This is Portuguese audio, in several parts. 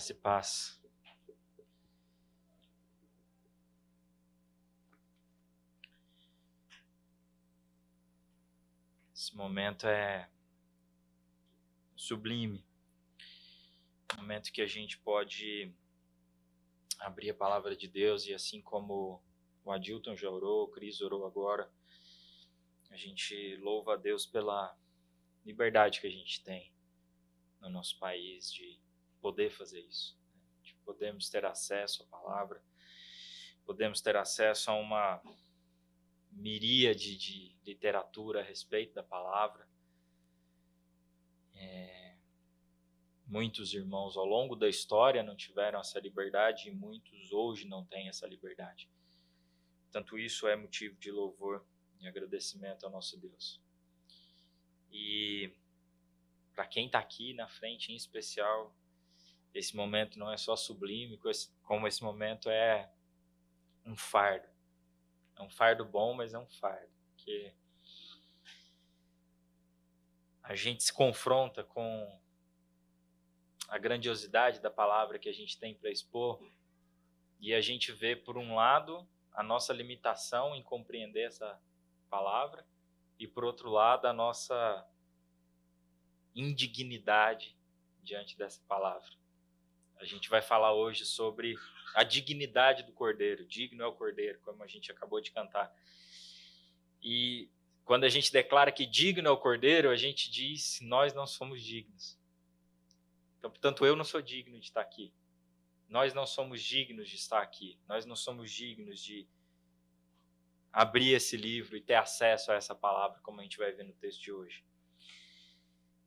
Graça e paz. Esse momento é sublime. Um momento que a gente pode abrir a palavra de Deus e assim como o Adilton já orou, o Cris orou agora, a gente louva a Deus pela liberdade que a gente tem no nosso país de poder fazer isso. De podermos ter acesso à palavra, podemos ter acesso a uma miríade de literatura a respeito da palavra. Muitos irmãos ao longo da história não tiveram essa liberdade e muitos hoje não têm essa liberdade. Portanto, isso é motivo de louvor e agradecimento ao nosso Deus. E para quem está aqui na frente em especial, esse momento não é só sublime, como esse momento é um fardo. É um fardo bom, mas é um fardo. Porque a gente se confronta com a grandiosidade da palavra que a gente tem para expor e a gente vê, por um lado, a nossa limitação em compreender essa palavra e, por outro lado, a nossa indignidade diante dessa palavra. A gente vai falar hoje sobre a dignidade do Cordeiro. Digno é o Cordeiro, como a gente acabou de cantar. E quando a gente declara que digno é o Cordeiro, a gente diz que nós não somos dignos. Então, portanto, eu não sou digno de estar aqui. Nós não somos dignos de estar aqui. Nós não somos dignos de abrir esse livro e ter acesso a essa palavra, como a gente vai ver no texto de hoje.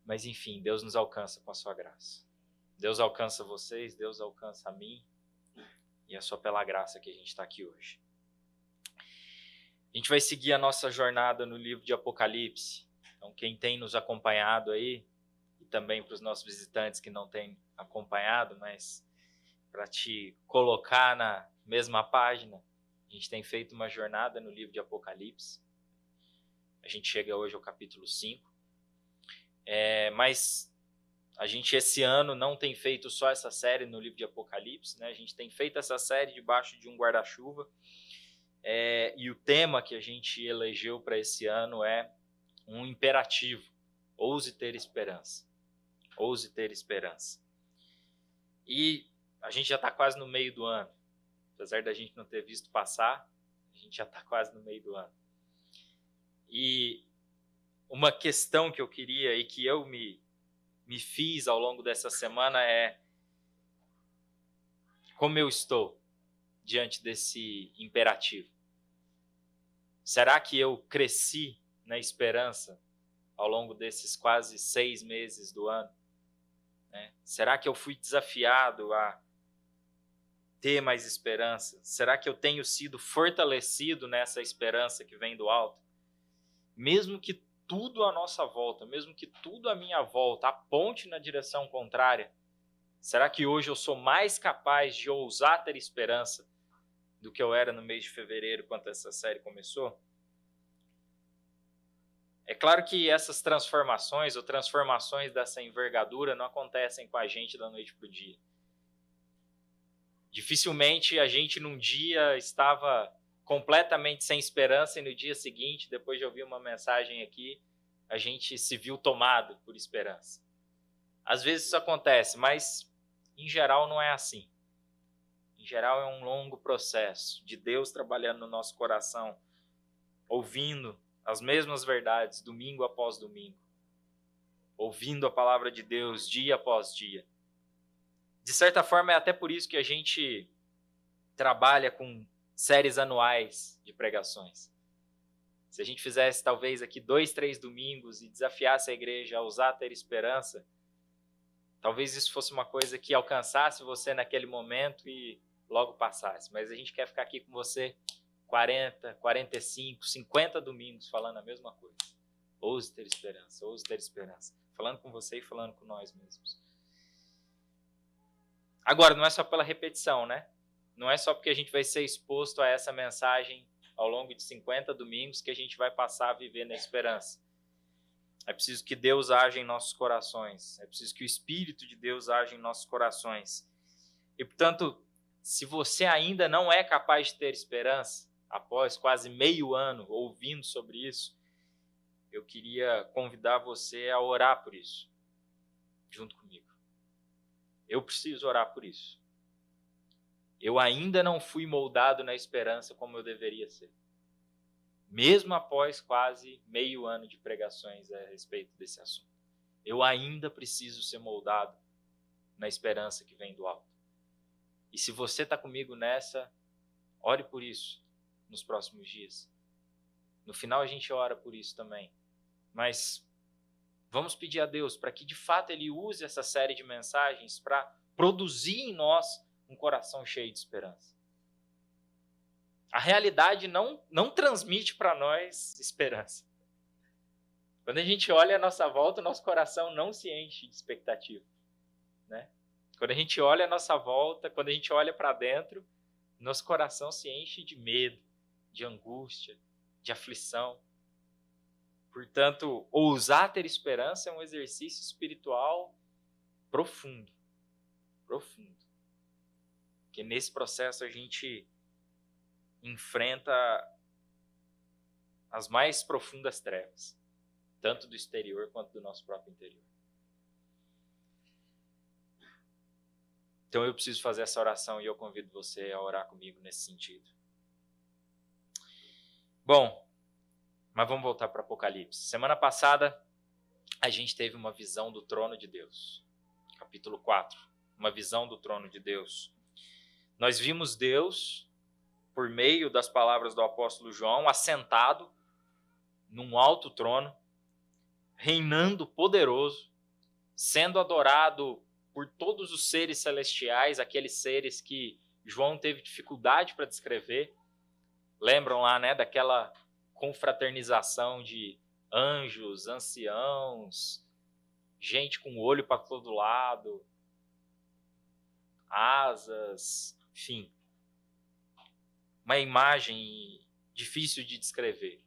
Mas, enfim, Deus nos alcança com a sua graça. Deus alcança vocês, Deus alcança a mim, e é só pela graça que a gente está aqui hoje. A gente vai seguir a nossa jornada no livro de Apocalipse. Então, quem tem nos acompanhado aí, e também para os nossos visitantes que não têm acompanhado, mas para te colocar na mesma página, a gente tem feito uma jornada no livro de Apocalipse. A gente chega hoje ao capítulo 5. Mas a gente esse ano não tem feito só essa série no livro de Apocalipse, né? A gente tem feito essa série debaixo de um guarda-chuva. E o tema que a gente elegeu para esse ano é um imperativo: ouse ter esperança. Ouse ter esperança. E a gente já está quase no meio do ano. Apesar da gente não ter visto passar, a gente já está quase no meio do ano. E uma questão que eu queria e que eu me fiz ao longo dessa semana é: como eu estou diante desse imperativo? Será que eu cresci na esperança ao longo desses quase 6 meses do ano? Será que eu fui desafiado a ter mais esperança? Será que eu tenho sido fortalecido nessa esperança que vem do alto? Mesmo que tudo à nossa volta, mesmo que tudo à minha volta aponte na direção contrária, será que hoje eu sou mais capaz de ousar ter esperança do que eu era no mês de fevereiro, quando essa série começou? É claro que essas transformações ou transformações dessa envergadura não acontecem com a gente da noite para o dia. Dificilmente a gente num dia estava completamente sem esperança e no dia seguinte, depois de ouvir uma mensagem aqui, a gente se viu tomado por esperança. Às vezes isso acontece, mas em geral não é assim. Em geral é um longo processo de Deus trabalhando no nosso coração, ouvindo as mesmas verdades domingo após domingo, ouvindo a palavra de Deus dia após dia. De certa forma é até por isso que a gente trabalha com séries anuais de pregações. Se a gente fizesse talvez aqui 2, 3 domingos e desafiasse a igreja a ousar ter esperança, talvez isso fosse uma coisa que alcançasse você naquele momento e logo passasse. Mas a gente quer ficar aqui com você 40, 45, 50 domingos falando a mesma coisa. Ouse ter esperança, ouse ter esperança. Falando com você e falando com nós mesmos. Agora, não é só pela repetição, né? Não é só porque a gente vai ser exposto a essa mensagem ao longo de 50 domingos que a gente vai passar a viver na esperança. É preciso que Deus haja em nossos corações. É preciso que o Espírito de Deus haja em nossos corações. E, portanto, se você ainda não é capaz de ter esperança, após quase meio ano ouvindo sobre isso, eu queria convidar você a orar por isso, junto comigo. Eu preciso orar por isso. Eu ainda não fui moldado na esperança como eu deveria ser. Mesmo após quase meio ano de pregações a respeito desse assunto. Eu ainda preciso ser moldado na esperança que vem do alto. E se você está comigo nessa, ore por isso nos próximos dias. No final a gente ora por isso também. Mas vamos pedir a Deus para que de fato Ele use essa série de mensagens para produzir em nós um coração cheio de esperança. A realidade não transmite para nós esperança. Quando a gente olha à nossa volta, o nosso coração não se enche de expectativa, né? Quando a gente olha à nossa volta, quando a gente olha para dentro, nosso coração se enche de medo, de angústia, de aflição. Portanto, ousar ter esperança é um exercício espiritual profundo. Profundo. Porque nesse processo a gente enfrenta as mais profundas trevas, tanto do exterior quanto do nosso próprio interior. Então eu preciso fazer essa oração e eu convido você a orar comigo nesse sentido. Bom, mas vamos voltar para Apocalipse. Semana passada a gente teve uma visão do trono de Deus. Capítulo 4, uma visão do trono de Deus. Nós vimos Deus, por meio das palavras do apóstolo João, assentado num alto trono, reinando poderoso, sendo adorado por todos os seres celestiais, aqueles seres que João teve dificuldade para descrever. Lembram lá, né, daquela confraternização de anjos, anciãos, gente com olho para todo lado, asas, enfim. Uma imagem difícil de descrever.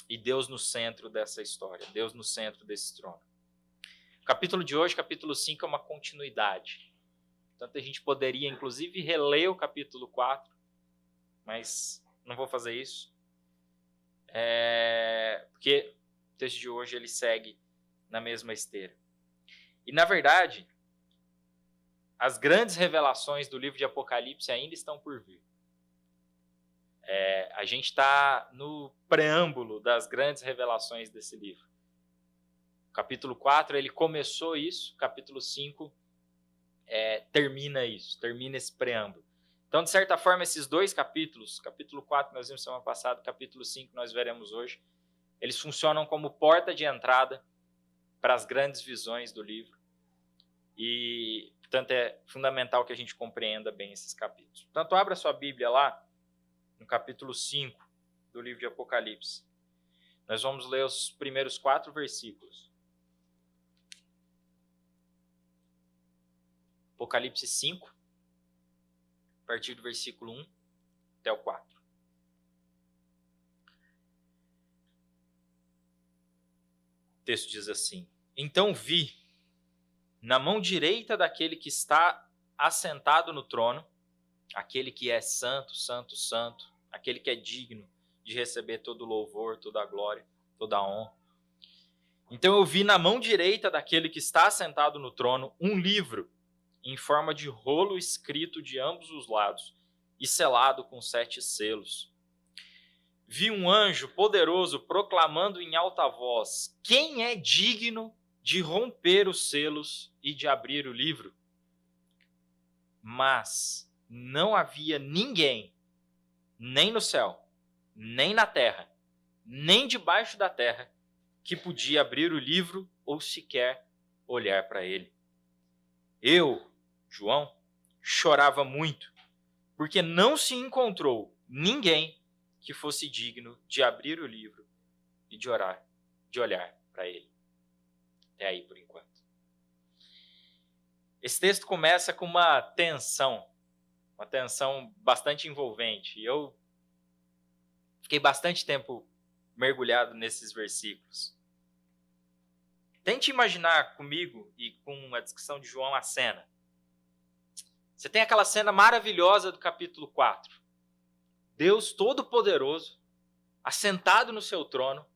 E Deus no centro dessa história, Deus no centro desse trono. O capítulo de hoje, capítulo 5, é uma continuidade. Portanto, a gente poderia, inclusive, reler o capítulo 4, mas não vou fazer isso. Porque o texto de hoje ele segue na mesma esteira. E, na verdade, as grandes revelações do livro de Apocalipse ainda estão por vir. A gente está no preâmbulo das grandes revelações desse livro. O capítulo 4, ele começou isso, o capítulo 5 termina isso, termina esse preâmbulo. Então, de certa forma, esses dois capítulos, capítulo 4 nós vimos semana passada, capítulo 5 nós veremos hoje, eles funcionam como porta de entrada para as grandes visões do livro. E, portanto, é fundamental que a gente compreenda bem esses capítulos. Portanto, abra sua Bíblia lá, no capítulo 5 do livro de Apocalipse. Nós vamos ler os primeiros 4 versículos. Apocalipse 5, a partir do versículo 1 até o 4. O texto diz assim: Então vi, na mão direita daquele que está assentado no trono, aquele que é santo, santo, santo, aquele que é digno de receber todo o louvor, toda a glória, toda a honra. Então eu vi na mão direita daquele que está assentado no trono um livro em forma de rolo escrito de ambos os lados e selado com 7 selos. Vi um anjo poderoso proclamando em alta voz: Quem é digno de romper os selos e de abrir o livro? Mas não havia ninguém, nem no céu, nem na terra, nem debaixo da terra, que podia abrir o livro ou sequer olhar para ele. Eu, João, chorava muito, porque não se encontrou ninguém que fosse digno de abrir o livro e de olhar para ele. Até aí, por enquanto. Esse texto começa com uma tensão bastante envolvente. E eu fiquei bastante tempo mergulhado nesses versículos. Tente imaginar comigo e com a descrição de João a cena. Você tem aquela cena maravilhosa do capítulo 4. Deus Todo-Poderoso, assentado no seu trono,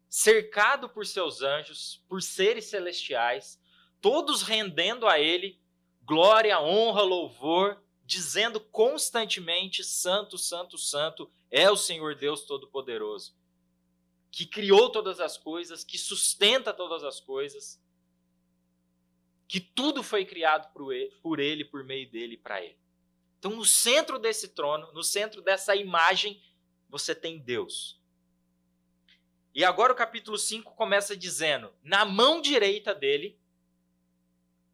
cercado por seus anjos, por seres celestiais, todos rendendo a ele glória, honra, louvor, dizendo constantemente: Santo, Santo, Santo é o Senhor Deus Todo-Poderoso, que criou todas as coisas, que sustenta todas as coisas, que tudo foi criado por ele, por meio dele e para ele. Então, no centro desse trono, no centro dessa imagem, você tem Deus. E agora o capítulo 5 começa dizendo: na mão direita dele,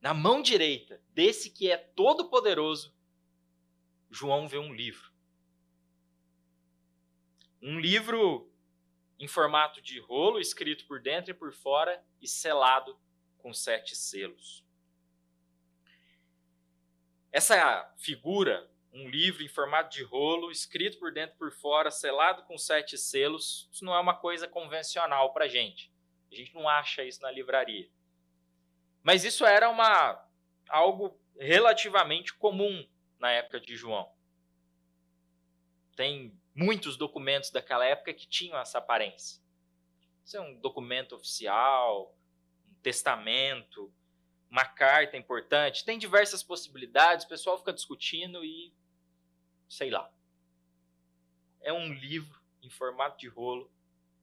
na mão direita desse que é todo-poderoso, João vê um livro. Um livro em formato de rolo, escrito por dentro e por fora e selado com 7 selos. Essa figura, um livro em formato de rolo, escrito por dentro e por fora, selado com 7 selos, isso não é uma coisa convencional para a gente. A gente não acha isso na livraria. Mas isso era algo relativamente comum na época de João. Tem muitos documentos daquela época que tinham essa aparência. Isso é um documento oficial, um testamento, uma carta importante. Tem diversas possibilidades, o pessoal fica discutindo e sei lá. É um livro em formato de rolo,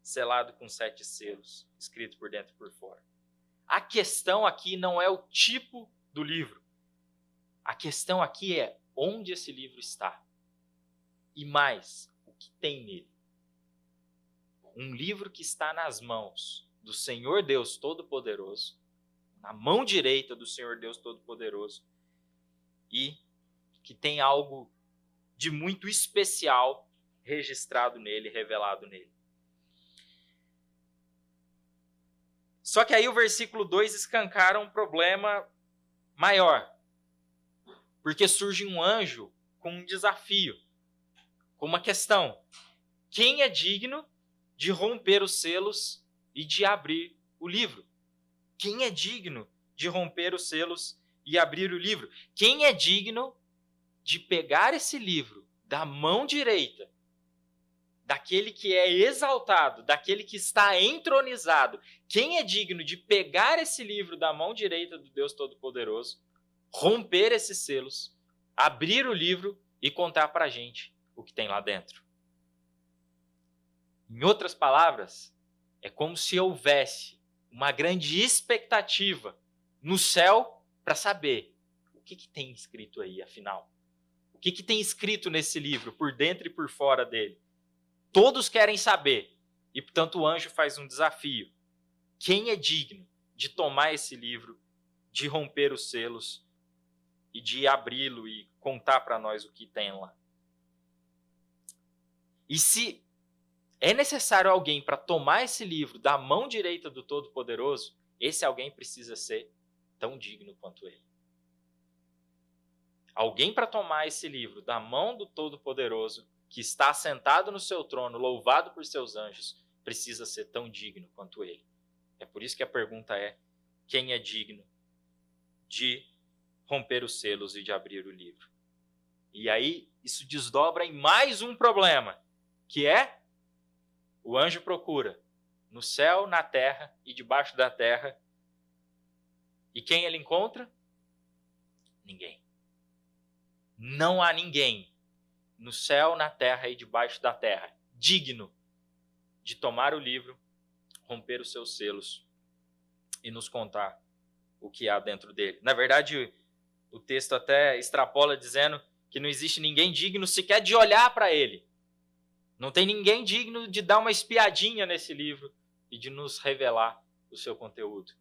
selado com 7 selos, escrito por dentro e por fora. A questão aqui não é o tipo do livro. A questão aqui é onde esse livro está. E mais, o que tem nele. Um livro que está nas mãos do Senhor Deus Todo-Poderoso, na mão direita do Senhor Deus Todo-Poderoso, e que tem algo de muito especial registrado nele, revelado nele. Só que aí o versículo 2 escancara um problema maior. Porque surge um anjo com um desafio, com uma questão. Quem é digno de romper os selos e de abrir o livro? Quem é digno de romper os selos e abrir o livro? Quem é digno de pegar esse livro da mão direita, daquele que é exaltado, daquele que está entronizado? Quem é digno de pegar esse livro da mão direita do Deus Todo-Poderoso, romper esses selos, abrir o livro e contar para a gente o que tem lá dentro? Em outras palavras, é como se houvesse uma grande expectativa no céu para saber o que tem escrito aí, afinal. O que tem escrito nesse livro, por dentro e por fora dele. Todos querem saber. E, portanto, o anjo faz um desafio. Quem é digno de tomar esse livro, de romper os selos e de abri-lo e contar para nós o que tem lá? E se é necessário alguém para tomar esse livro da mão direita do Todo-Poderoso, esse alguém precisa ser tão digno quanto ele. Alguém para tomar esse livro da mão do Todo-Poderoso, que está sentado no seu trono, louvado por seus anjos, precisa ser tão digno quanto ele. É por isso que a pergunta é: quem é digno de romper os selos e de abrir o livro? E aí isso desdobra em mais um problema, que é: o anjo procura no céu, na terra e debaixo da terra. E quem ele encontra? Ninguém. Não há ninguém no céu, na terra e debaixo da terra digno de tomar o livro, romper os seus selos e nos contar o que há dentro dele. Na verdade, o texto até extrapola dizendo que não existe ninguém digno sequer de olhar para ele. Não tem ninguém digno de dar uma espiadinha nesse livro e de nos revelar o seu conteúdo.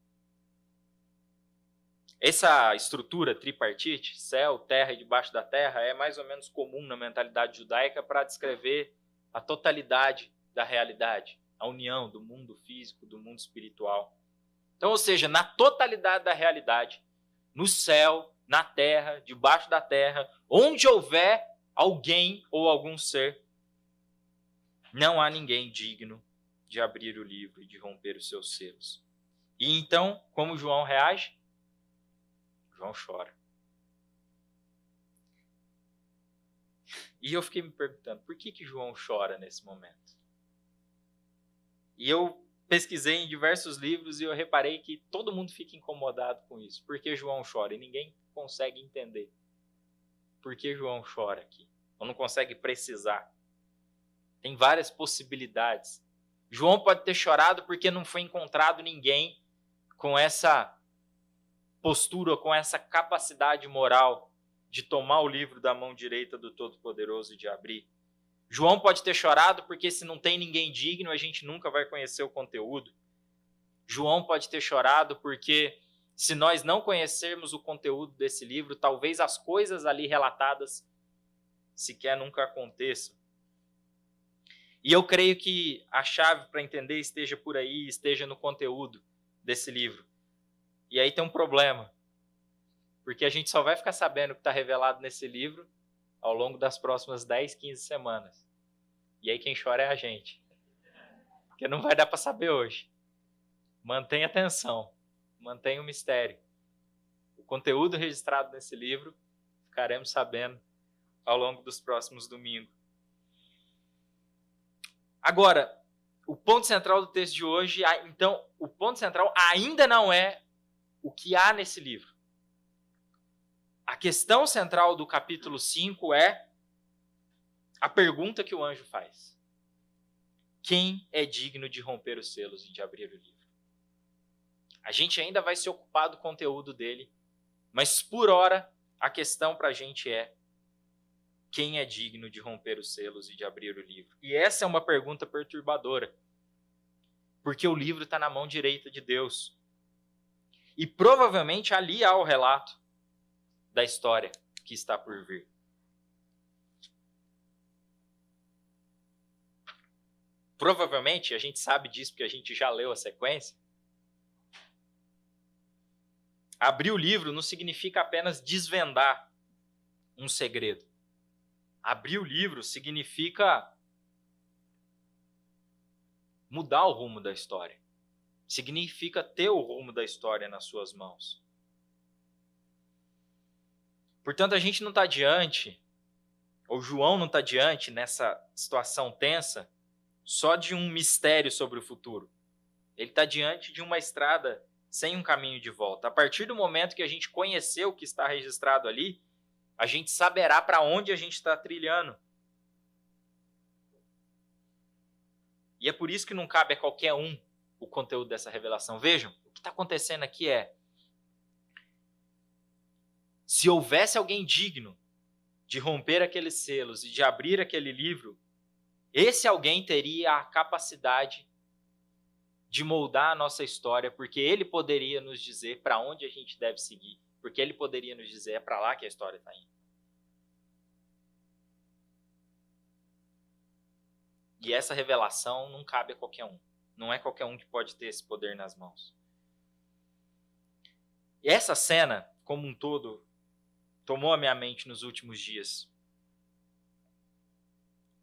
Essa estrutura tripartite, céu, terra e debaixo da terra, é mais ou menos comum na mentalidade judaica para descrever a totalidade da realidade, a união do mundo físico, do mundo espiritual. Então, ou seja, na totalidade da realidade, no céu, na terra, debaixo da terra, onde houver alguém ou algum ser, não há ninguém digno de abrir o livro e de romper os seus selos. E então, como João reage? João chora. E eu fiquei me perguntando, por que João chora nesse momento? E eu pesquisei em diversos livros e eu reparei que todo mundo fica incomodado com isso. Por que João chora? E ninguém consegue entender por que João chora aqui. Ou não consegue precisar. Tem várias possibilidades. João pode ter chorado porque não foi encontrado ninguém com essa postura, com essa capacidade moral de tomar o livro da mão direita do Todo-Poderoso e de abrir. João pode ter chorado porque se não tem ninguém digno, a gente nunca vai conhecer o conteúdo. João pode ter chorado porque se nós não conhecermos o conteúdo desse livro, talvez as coisas ali relatadas sequer nunca aconteçam. E eu creio que a chave para entender esteja por aí, esteja no conteúdo desse livro. E aí tem um problema, porque a gente só vai ficar sabendo o que está revelado nesse livro ao longo das próximas 10, 15 semanas. E aí quem chora é a gente, porque não vai dar para saber hoje. Mantenha atenção, mantenha o mistério. O conteúdo registrado nesse livro ficaremos sabendo ao longo dos próximos domingos. Agora, o ponto central do texto de hoje, então, o ponto central ainda não é o que há nesse livro. A questão central do capítulo 5 é a pergunta que o anjo faz. Quem é digno de romper os selos e de abrir o livro? A gente ainda vai se ocupar do conteúdo dele, mas por hora a questão para a gente é: quem é digno de romper os selos e de abrir o livro? E essa é uma pergunta perturbadora, porque o livro está na mão direita de Deus. E provavelmente ali há o relato da história que está por vir. Provavelmente, a gente sabe disso porque a gente já leu a sequência. Abrir o livro não significa apenas desvendar um segredo. Abrir o livro significa mudar o rumo da história. Significa ter o rumo da história nas suas mãos. Portanto, a gente não está diante, ou João não está diante nessa situação tensa, só de um mistério sobre o futuro. Ele está diante de uma estrada sem um caminho de volta. A partir do momento que a gente conhecer o que está registrado ali, a gente saberá para onde a gente está trilhando. E é por isso que não cabe a qualquer um o conteúdo dessa revelação. Vejam, o que está acontecendo aqui é: se houvesse alguém digno de romper aqueles selos e de abrir aquele livro, esse alguém teria a capacidade de moldar a nossa história, porque ele poderia nos dizer para onde a gente deve seguir, porque ele poderia nos dizer é para lá que a história está indo. E essa revelação não cabe a qualquer um. Não é qualquer um que pode ter esse poder nas mãos. E essa cena, como um todo, tomou a minha mente nos últimos dias.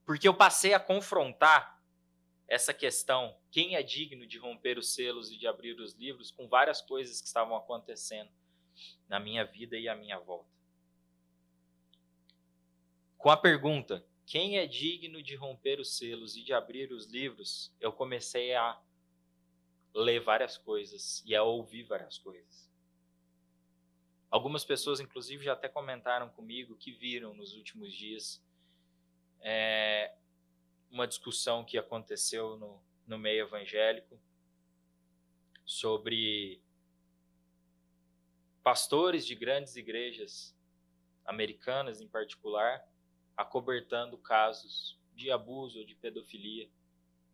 Porque eu passei a confrontar essa questão, quem é digno de romper os selos e de abrir os livros, com várias coisas que estavam acontecendo na minha vida e à minha volta. Com a pergunta, quem é digno de romper os selos e de abrir os livros, eu comecei a ler várias coisas e a ouvir várias coisas. Algumas pessoas, inclusive, já até comentaram comigo que viram nos últimos dias uma discussão que aconteceu no meio evangélico sobre pastores de grandes igrejas americanas, em particular, acobertando casos de abuso ou de pedofilia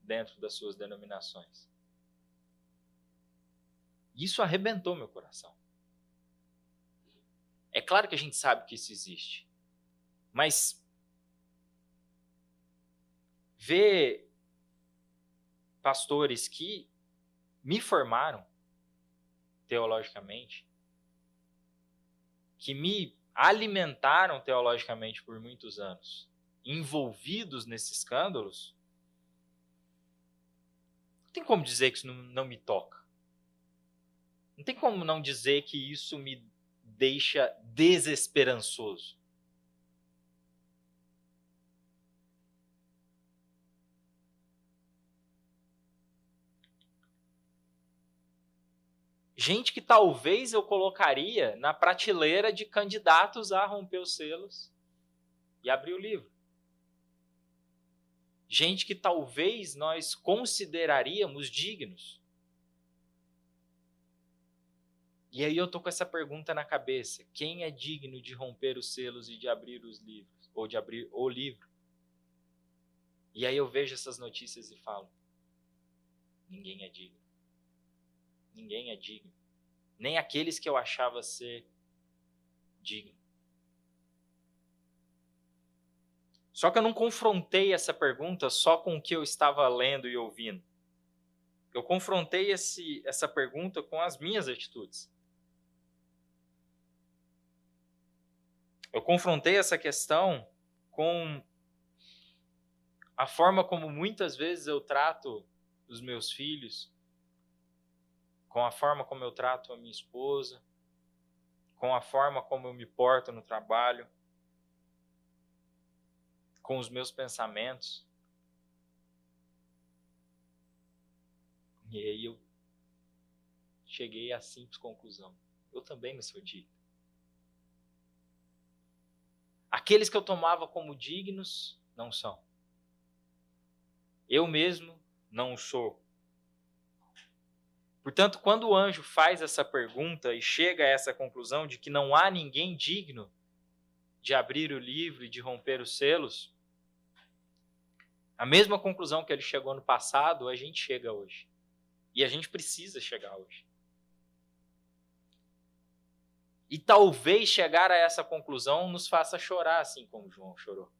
dentro das suas denominações. Isso arrebentou meu coração. É claro que a gente sabe que isso existe, mas ver pastores que me formaram teologicamente, que me alimentaram teologicamente por muitos anos, envolvidos nesses escândalos, não tem como dizer que isso não me toca. Não tem como não dizer que isso me deixa desesperançoso. Gente que talvez eu colocaria na prateleira de candidatos a romper os selos e abrir o livro. Gente que talvez nós consideraríamos dignos. E aí eu tô com essa pergunta na cabeça: quem é digno de romper os selos e de abrir os livros, ou de abrir o livro? E aí eu vejo essas notícias e falo: ninguém é digno. Ninguém é digno. Nem aqueles que eu achava ser digno. Só que eu não confrontei essa pergunta só com o que eu estava lendo e ouvindo. Eu confrontei essa pergunta com as minhas atitudes. Eu confrontei essa questão com a forma como muitas vezes eu trato os meus filhos, com a forma como eu trato a minha esposa, com a forma como eu me porto no trabalho, com os meus pensamentos. E aí eu cheguei à simples conclusão: eu também não sou digno. Aqueles que eu tomava como dignos não são. Eu mesmo não sou. Portanto, quando o anjo faz essa pergunta e chega a essa conclusão de que não há ninguém digno de abrir o livro e de romper os selos, a mesma conclusão que ele chegou no passado, a gente chega hoje. E a gente precisa chegar hoje. E talvez chegar a essa conclusão nos faça chorar, assim como João chorou.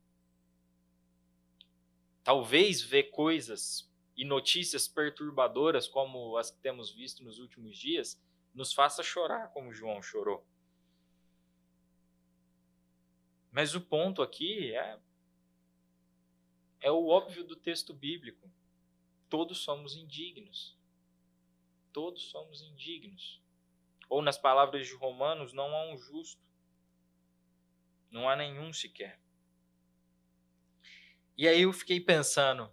Talvez ver coisas e notícias perturbadoras, como as que temos visto nos últimos dias, nos faça chorar, como João chorou. Mas o ponto aqui é o óbvio do texto bíblico. Todos somos indignos. Todos somos indignos. Ou, nas palavras de Romanos, não há um justo. Não há nenhum sequer. E aí eu fiquei pensando,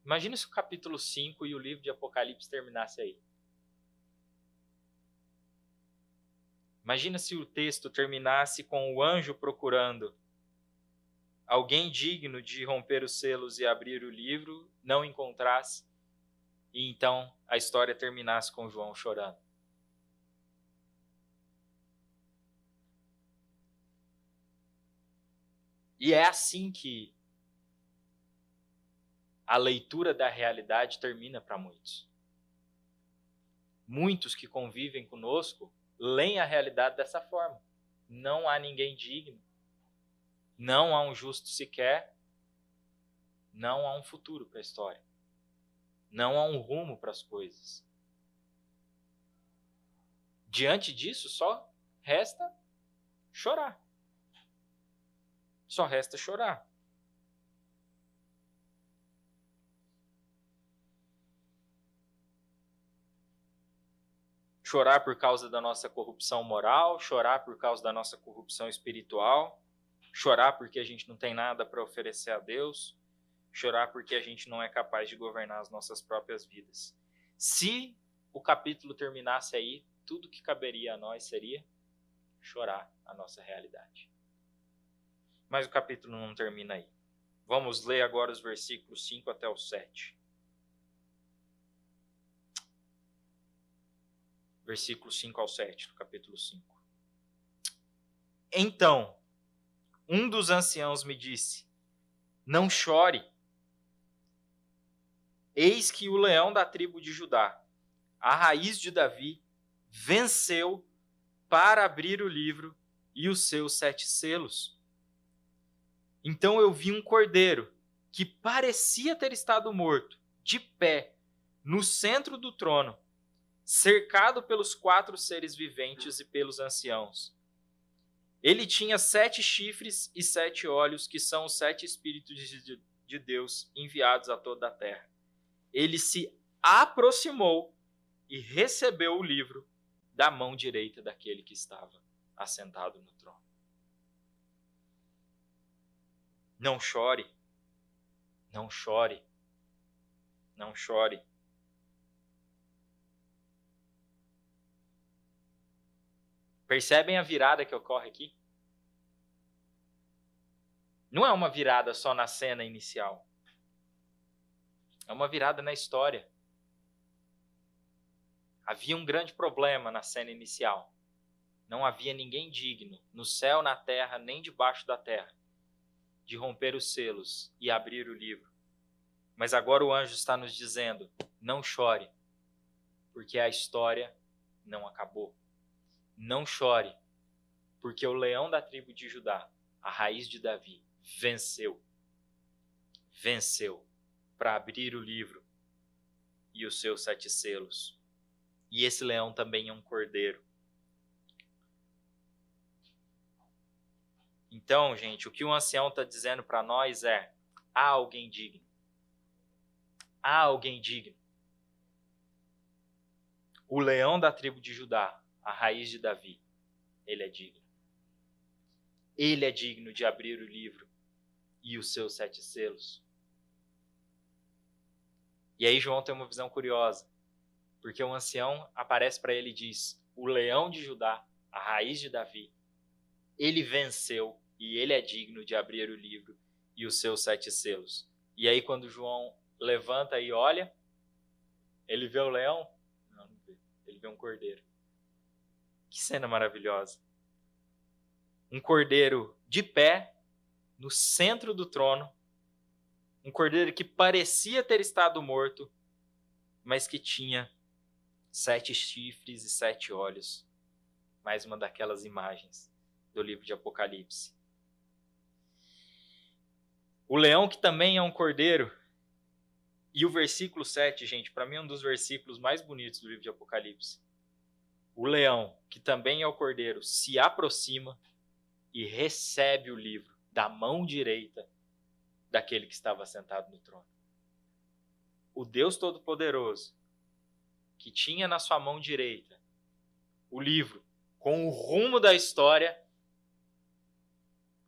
imagina se o capítulo 5 e o livro de Apocalipse terminasse aí. Imagina se o texto terminasse com o anjo procurando alguém digno de romper os selos e abrir o livro, não encontrasse, e então a história terminasse com João chorando. E é assim que a leitura da realidade termina para muitos. Muitos que convivem conosco leem a realidade dessa forma. Não há ninguém digno. Não há um justo sequer. Não há um futuro para a história. Não há um rumo para as coisas. Diante disso, só resta chorar. Só resta chorar. Chorar por causa da nossa corrupção moral, chorar por causa da nossa corrupção espiritual, chorar porque a gente não tem nada para oferecer a Deus, chorar porque a gente não é capaz de governar as nossas próprias vidas. Se o capítulo terminasse aí, tudo que caberia a nós seria chorar a nossa realidade. Mas o capítulo não termina aí. Vamos ler agora os versículos 5 até o 7. Versículos 5 ao 7, do capítulo 5. Então, um dos anciãos me disse: não chore. Eis que o leão da tribo de Judá, a raiz de Davi, venceu para abrir o livro e os seus 7 selos. Então eu vi um cordeiro que parecia ter estado morto, de pé, no centro do trono, cercado pelos 4 seres viventes e pelos anciãos. Ele tinha 7 chifres e 7 olhos, que são os 7 Espíritos de Deus enviados a toda a terra. Ele se aproximou e recebeu o livro da mão direita daquele que estava assentado no trono. Não chore, não chore, não chore. Percebem a virada que ocorre aqui? Não é uma virada só na cena inicial. É uma virada na história. Havia um grande problema na cena inicial. Não havia ninguém digno, no céu, na terra, nem debaixo da terra, de romper os selos e abrir o livro. Mas agora o anjo está nos dizendo, não chore, porque a história não acabou. Não chore, porque o leão da tribo de Judá, a raiz de Davi, venceu. Venceu para abrir o livro e os seus 7 selos. E esse leão também é um cordeiro. Então, gente, o que o ancião está dizendo para nós é, há alguém digno. Há alguém digno. O leão da tribo de Judá, a raiz de Davi, ele é digno. Ele é digno de abrir o livro e os seus 7 selos. E aí João tem uma visão curiosa, porque o ancião aparece para ele e diz, o leão de Judá, a raiz de Davi, ele venceu e ele é digno de abrir o livro e os seus 7 selos. E aí quando João levanta e olha, ele vê o leão? Não vê. Ele vê um cordeiro. Que cena maravilhosa. Um cordeiro de pé, no centro do trono. Um cordeiro que parecia ter estado morto, mas que tinha 7 chifres e 7 olhos. Mais uma daquelas imagens do livro de Apocalipse. O leão que também é um cordeiro. E o versículo 7, gente, para mim é um dos versículos mais bonitos do livro de Apocalipse. O leão, que também é o cordeiro, se aproxima e recebe o livro da mão direita daquele que estava sentado no trono. O Deus Todo-Poderoso, que tinha na sua mão direita o livro com o rumo da história,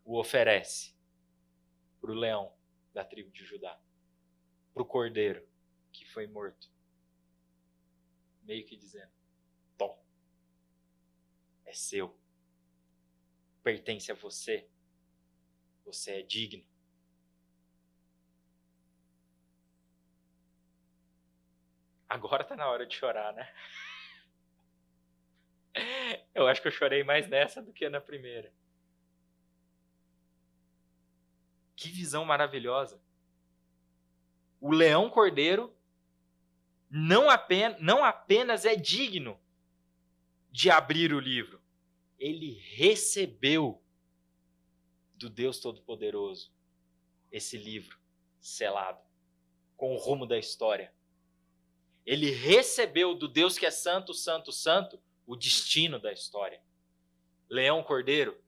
o oferece para o leão da tribo de Judá, para o cordeiro que foi morto. Meio que dizendo, tom, é seu, pertence a você, você é digno. Agora tá na hora de chorar, né? Eu acho que eu chorei mais nessa do que na primeira. Que visão maravilhosa. O leão cordeiro não apenas é digno de abrir o livro, ele recebeu do Deus Todo-Poderoso esse livro selado, com o rumo da história. Ele recebeu do Deus que é santo, santo, santo, o destino da história. Leão cordeiro,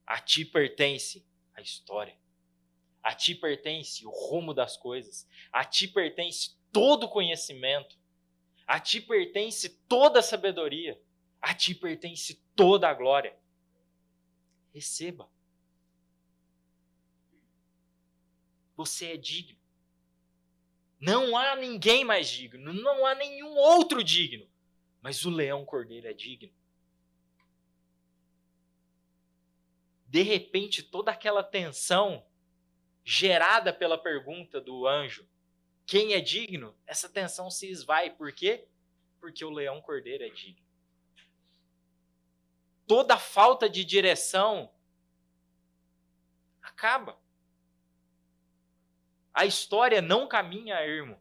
a ti pertence a história. A ti pertence o rumo das coisas. A ti pertence todo o conhecimento. A ti pertence toda a sabedoria. A ti pertence toda a glória. Receba. Você é digno. Não há ninguém mais digno. Não há nenhum outro digno. Mas o leão cordeiro é digno. De repente, toda aquela tensão gerada pela pergunta do anjo, quem é digno? Essa tensão se esvai. Por quê? Porque o leão cordeiro é digno. Toda falta de direção acaba. A história não caminha a ermo.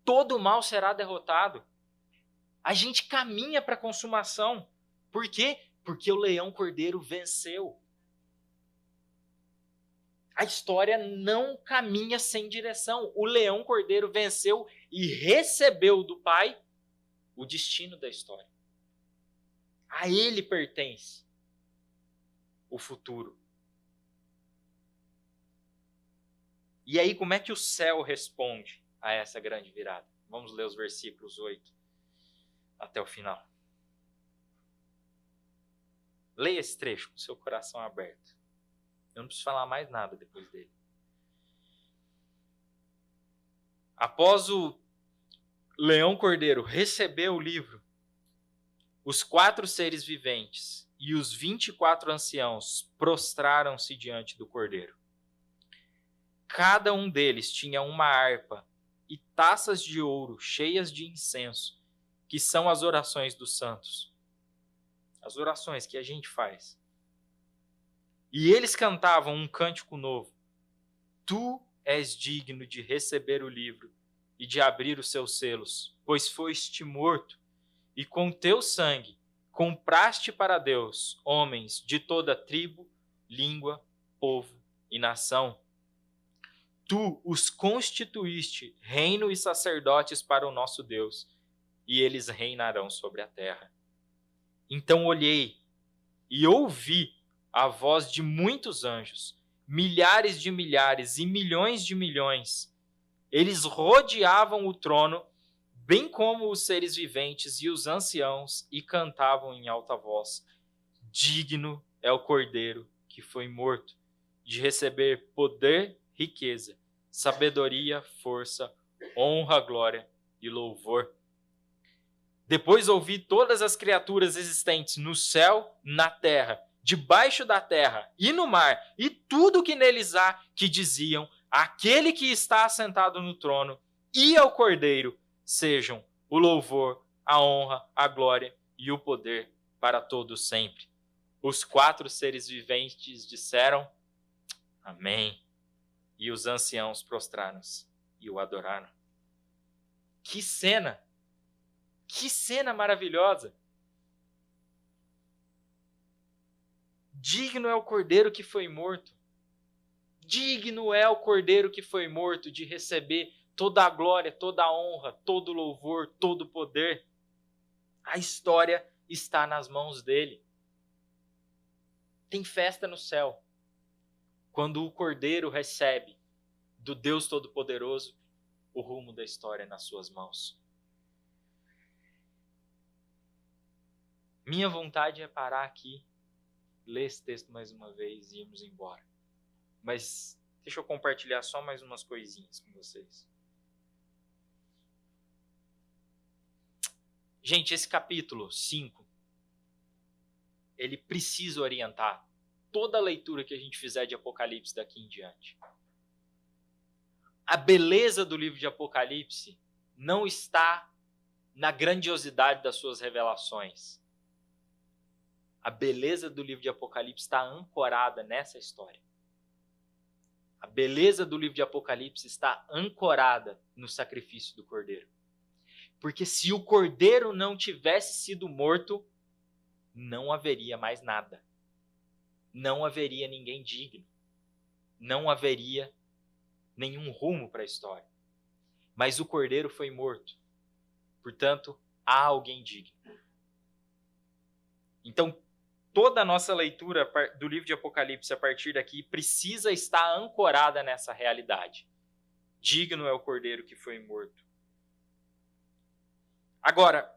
Todo mal será derrotado. A gente caminha para a consumação. Por quê? Porque o leão cordeiro venceu. A história não caminha sem direção. O leão cordeiro venceu e recebeu do Pai o destino da história. A ele pertence o futuro. E aí, como é que o céu responde a essa grande virada? Vamos ler os versículos 8 até o final. Leia esse trecho com seu coração aberto. Eu não preciso falar mais nada depois dele. Após o leão cordeiro receber o livro, Os 4 seres viventes e os 24 anciãos prostraram-se diante do Cordeiro. Cada um deles tinha uma harpa e taças de ouro cheias de incenso, que são as orações dos santos. As orações que a gente faz. E eles cantavam um cântico novo. Tu és digno de receber o livro e de abrir os seus selos, pois foste morto, e com teu sangue compraste para Deus homens de toda tribo, língua, povo e nação. Tu os constituíste reino e sacerdotes para o nosso Deus, e eles reinarão sobre a terra. Então olhei e ouvi a voz de muitos anjos, milhares de milhares e milhões de milhões. Eles rodeavam o trono, bem como os seres viventes e os anciãos, e cantavam em alta voz: digno é o Cordeiro que foi morto, de receber poder, riqueza, sabedoria, força, honra, glória e louvor. Depois ouvi todas as criaturas existentes no céu, na terra, debaixo da terra e no mar, e tudo que neles há, que diziam: aquele que está assentado no trono e ao Cordeiro sejam o louvor, a honra, a glória e o poder para todos sempre. Os 4 seres viventes disseram: amém. E os anciãos prostraram-se e o adoraram. Que cena! Que cena maravilhosa! Digno é o Cordeiro que foi morto. Digno é o Cordeiro que foi morto de receber toda a glória, toda a honra, todo o louvor, todo o poder. A história está nas mãos dele. Tem festa no céu quando o Cordeiro recebe do Deus Todo-Poderoso o rumo da história nas suas mãos. Minha vontade é parar aqui, ler esse texto mais uma vez e irmos embora. Mas deixa eu compartilhar só mais umas coisinhas com vocês. Gente, esse capítulo 5, ele precisa orientar toda a leitura que a gente fizer de Apocalipse daqui em diante. A beleza do livro de Apocalipse não está na grandiosidade das suas revelações. A beleza do livro de Apocalipse está ancorada nessa história. A beleza do livro de Apocalipse está ancorada no sacrifício do Cordeiro. Porque se o Cordeiro não tivesse sido morto, não haveria mais nada. Não haveria ninguém digno. Não haveria nenhum rumo para a história. Mas o Cordeiro foi morto. Portanto, há alguém digno. Então, toda a nossa leitura do livro de Apocalipse a partir daqui precisa estar ancorada nessa realidade. Digno é o Cordeiro que foi morto. Agora,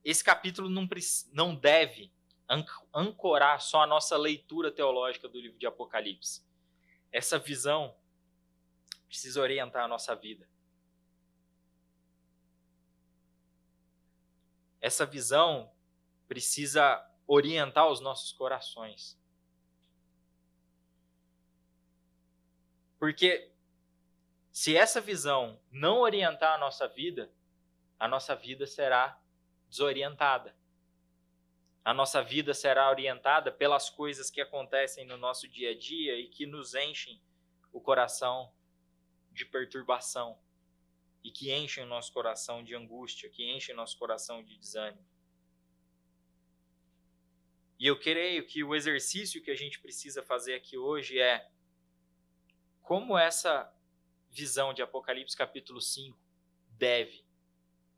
esse capítulo não deve ancorar só a nossa leitura teológica do livro de Apocalipse. Essa visão precisa orientar a nossa vida. Essa visão precisa orientar os nossos corações. Porque se essa visão não orientar a nossa vida será desorientada. A nossa vida será orientada pelas coisas que acontecem no nosso dia a dia e que nos enchem o coração de perturbação e que enchem o nosso coração de angústia, que enchem o nosso coração de desânimo. E eu creio que o exercício que a gente precisa fazer aqui hoje é como essa visão de Apocalipse capítulo 5 deve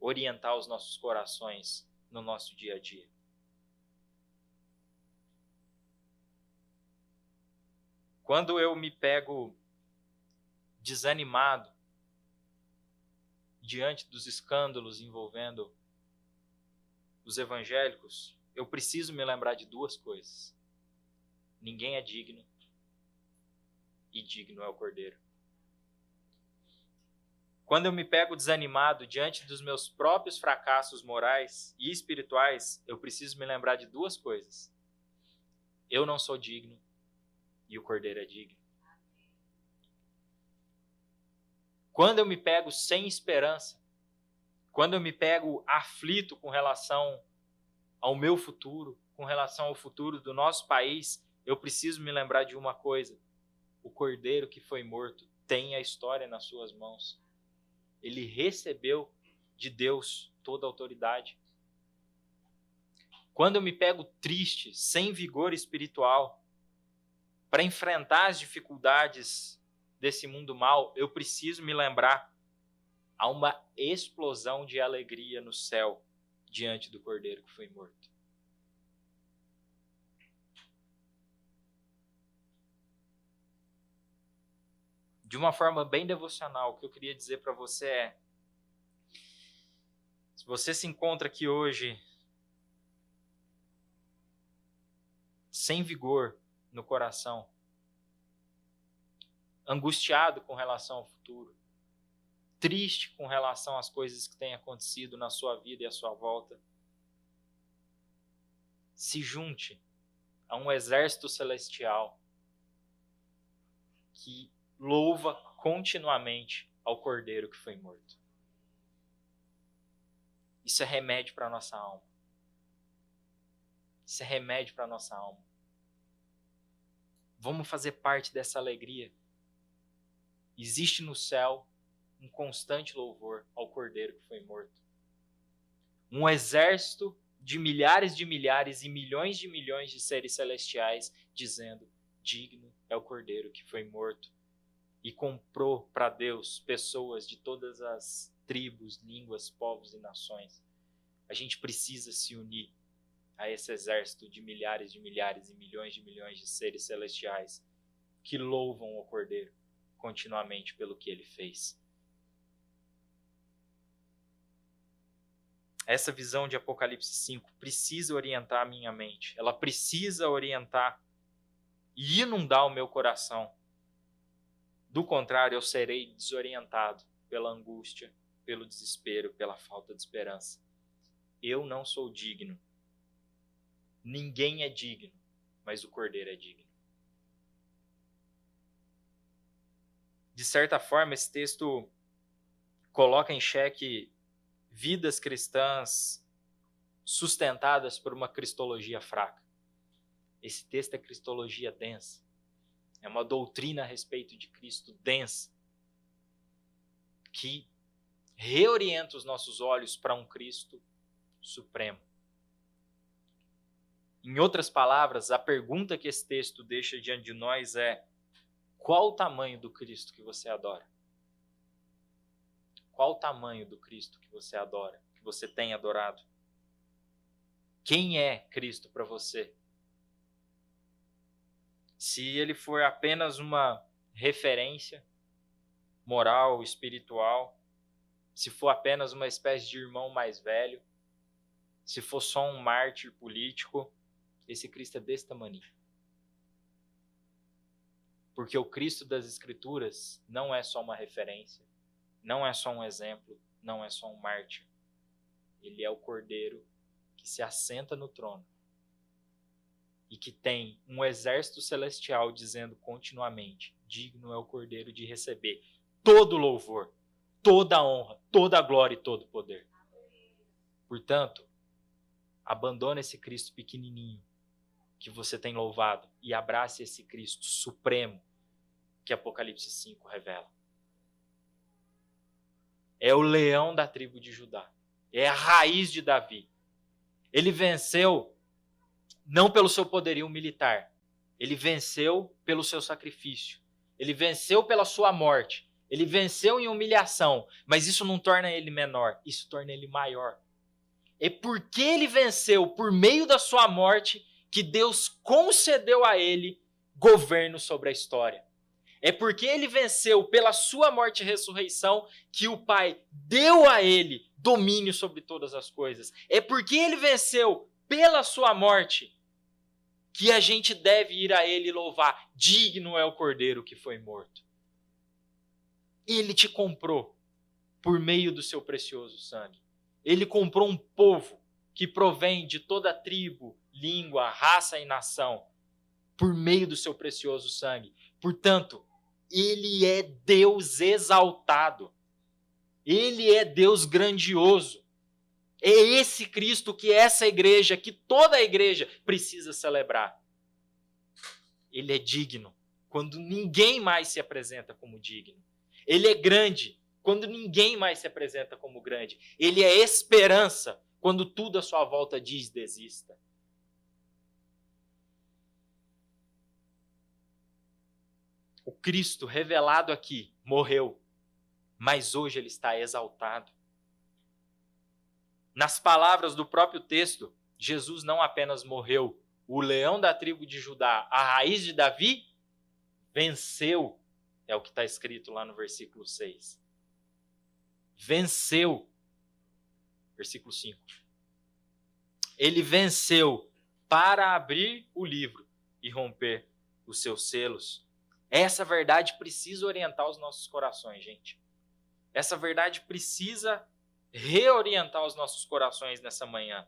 orientar os nossos corações no nosso dia a dia. Quando eu me pego desanimado diante dos escândalos envolvendo os evangélicos, eu preciso me lembrar de 2 coisas. Ninguém é digno e digno é o Cordeiro. Quando eu me pego desanimado diante dos meus próprios fracassos morais e espirituais, eu preciso me lembrar de duas coisas. Eu não sou digno e o Cordeiro é digno. Quando eu me pego sem esperança, quando eu me pego aflito com relação ao meu futuro, com relação ao futuro do nosso país, eu preciso me lembrar de uma coisa. O Cordeiro que foi morto tem a história nas suas mãos. Ele recebeu de Deus toda a autoridade. Quando eu me pego triste, sem vigor espiritual, para enfrentar as dificuldades desse mundo mal, eu preciso me lembrar, há uma explosão de alegria no céu diante do Cordeiro que foi morto. De uma forma bem devocional, o que eu queria dizer para você é: se você se encontra aqui hoje sem vigor no coração, angustiado com relação ao futuro, triste com relação às coisas que têm acontecido na sua vida e à sua volta, se junte a um exército celestial que louva continuamente ao Cordeiro que foi morto. Isso é remédio para a nossa alma. Isso é remédio para a nossa alma. Vamos fazer parte dessa alegria. Existe no céu um constante louvor ao Cordeiro que foi morto. Um exército de milhares e milhões de seres celestiais dizendo: digno é o Cordeiro que foi morto. E comprou para Deus pessoas de todas as tribos, línguas, povos e nações. A gente precisa se unir a esse exército de milhares e milhões de seres celestiais que louvam o Cordeiro continuamente pelo que ele fez. Essa visão de Apocalipse 5 precisa orientar a minha mente. Ela precisa orientar e inundar o meu coração. Do contrário, eu serei desorientado pela angústia, pelo desespero, pela falta de esperança. Eu não sou digno. Ninguém é digno, mas o Cordeiro é digno. De certa forma, esse texto coloca em xeque vidas cristãs sustentadas por uma cristologia fraca. Esse texto é cristologia densa. É uma doutrina a respeito de Cristo densa, que reorienta os nossos olhos para um Cristo supremo. Em outras palavras, a pergunta que esse texto deixa diante de nós é: qual o tamanho do Cristo que você adora? Qual o tamanho do Cristo que você adora, que você tem adorado? Quem é Cristo para você? Se ele for apenas uma referência moral, espiritual, se for apenas uma espécie de irmão mais velho, se for só um mártir político, esse Cristo é desse tamanho. Porque o Cristo das Escrituras não é só uma referência, não é só um exemplo, não é só um mártir. Ele é o Cordeiro que se assenta no trono e que tem um exército celestial dizendo continuamente: digno é o Cordeiro de receber todo o louvor, toda a honra, toda a glória e todo o poder. Portanto, abandone esse Cristo pequenininho que você tem louvado e abrace esse Cristo supremo que Apocalipse 5 revela. É o leão da tribo de Judá. É a raiz de Davi. Ele venceu não pelo seu poderio militar. Ele venceu pelo seu sacrifício. Ele venceu pela sua morte. Ele venceu em humilhação. Mas isso não torna ele menor. Isso torna ele maior. É porque ele venceu por meio da sua morte que Deus concedeu a ele governo sobre a história. É porque ele venceu pela sua morte e ressurreição que o Pai deu a ele domínio sobre todas as coisas. É porque ele venceu pela sua morte que a gente deve ir a ele louvar. Digno é o Cordeiro que foi morto. Ele te comprou. por meio do seu precioso sangue. Ele comprou um povo que provém de toda tribo, língua, raça e nação, por meio do seu precioso sangue. Portanto, ele é Deus exaltado. Ele é Deus grandioso. É esse Cristo que essa igreja, que toda a igreja precisa celebrar. Ele é digno quando ninguém mais se apresenta como digno. Ele é grande quando ninguém mais se apresenta como grande. Ele é esperança quando tudo à sua volta diz desista. O Cristo revelado aqui morreu, mas hoje ele está exaltado. Nas palavras do próprio texto, Jesus não apenas morreu, o leão da tribo de Judá, a raiz de Davi, venceu, é o que está escrito lá no versículo 6. Venceu, versículo 5. Ele venceu para abrir o livro e romper os seus selos. Essa verdade precisa orientar os nossos corações, gente. Essa verdade precisa reorientar os nossos corações nessa manhã.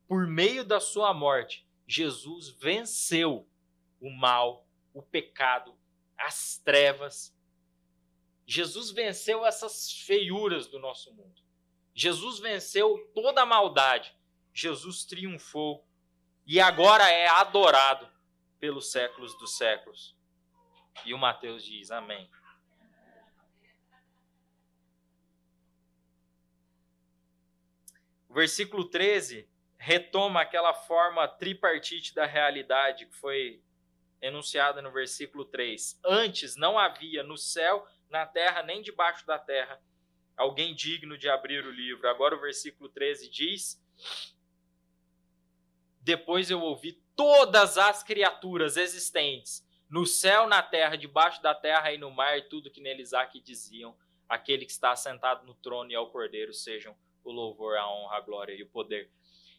Por meio da sua morte, Jesus venceu o mal, o pecado, as trevas. Jesus venceu essas feiuras do nosso mundo. Jesus venceu toda a maldade. Jesus triunfou e agora é adorado pelos séculos dos séculos. E o Mateus diz, amém. O versículo 13 retoma aquela forma tripartite da realidade que foi enunciada no versículo 3. Antes não havia no céu, na terra, nem debaixo da terra, alguém digno de abrir o livro. Agora o versículo 13 diz, depois eu ouvi todas as criaturas existentes, no céu, na terra, debaixo da terra e no mar, e tudo que neles há, que diziam, aquele que está assentado no trono e ao Cordeiro, sejam o louvor, a honra, a glória e o poder.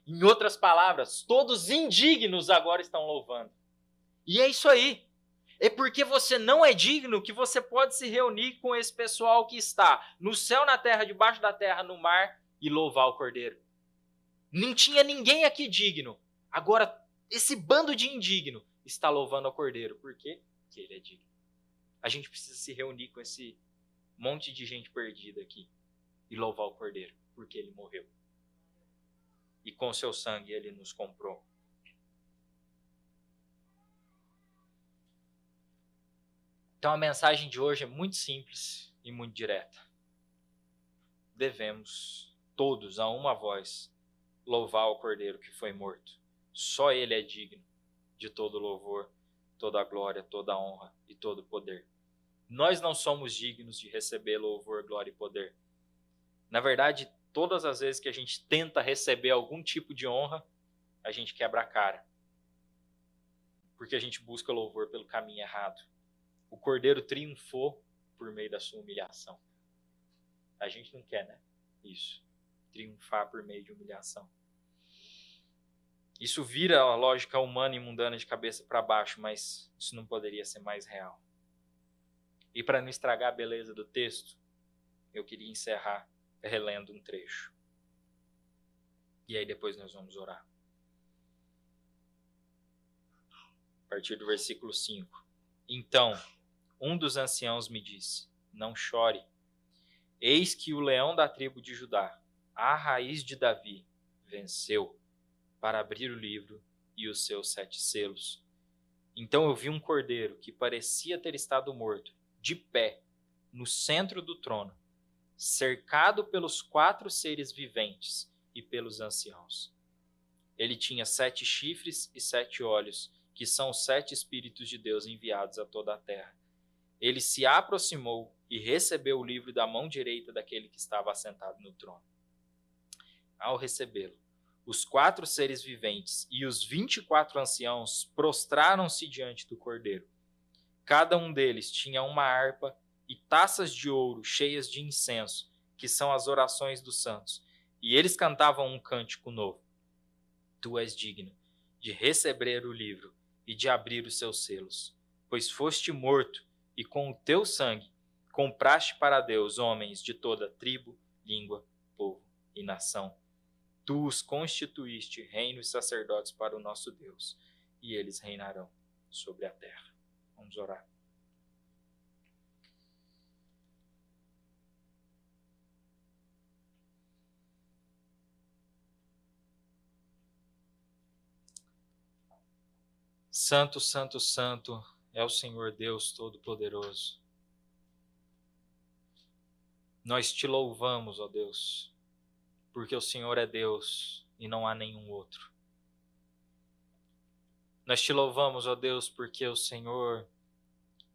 Em outras palavras, todos indignos agora estão louvando. E é isso aí. É porque você não é digno que você pode se reunir com esse pessoal que está no céu, na terra, debaixo da terra, no mar, e louvar o Cordeiro. Não tinha ninguém aqui digno. Agora, esse bando de indigno está louvando ao Cordeiro. Por quê? Porque ele é digno. A gente precisa se reunir com esse monte de gente perdida aqui e louvar o Cordeiro, porque ele morreu. E com seu sangue ele nos comprou. Então a mensagem de hoje é muito simples e muito direta. Devemos todos, a uma voz, louvar o Cordeiro que foi morto. Só ele é digno de todo louvor, toda a glória, toda a honra e todo o poder. Nós não somos dignos de receber louvor, glória e poder. Na verdade, todas as vezes que a gente tenta receber algum tipo de honra, a gente quebra a cara. Porque a gente busca louvor pelo caminho errado. O Cordeiro triunfou por meio da sua humilhação. A gente não quer, né? Isso. Triunfar por meio de humilhação. Isso vira a lógica humana e mundana de cabeça para baixo, mas isso não poderia ser mais real. E para não estragar a beleza do texto, eu queria encerrar relendo um trecho. E aí depois nós vamos orar. A partir do versículo 5. Então, um dos anciãos me disse, não chore. Eis que o leão da tribo de Judá, a raiz de Davi, venceu para abrir o livro e os seus 7 selos. Então eu vi um cordeiro que parecia ter estado morto, de pé, no centro do trono, cercado pelos 4 seres viventes e pelos anciãos. Ele tinha 7 chifres e 7 olhos, que são os 7 Espíritos de Deus enviados a toda a terra. Ele se aproximou e recebeu o livro da mão direita daquele que estava assentado no trono. Ao recebê-lo, os 4 seres viventes e os 24 anciãos prostraram-se diante do Cordeiro. Cada um deles tinha uma harpa e taças de ouro cheias de incenso, que são as orações dos santos. E eles cantavam um cântico novo. Tu és digno de receber o livro e de abrir os seus selos, pois foste morto, e com o teu sangue compraste para Deus homens de toda tribo, língua, povo e nação. Tu os constituíste reino e sacerdotes para o nosso Deus, e eles reinarão sobre a terra. Vamos orar. Santo, santo, santo é o Senhor Deus Todo-Poderoso. Nós te louvamos, ó Deus, porque o Senhor é Deus e não há nenhum outro. Nós te louvamos, ó Deus, porque o Senhor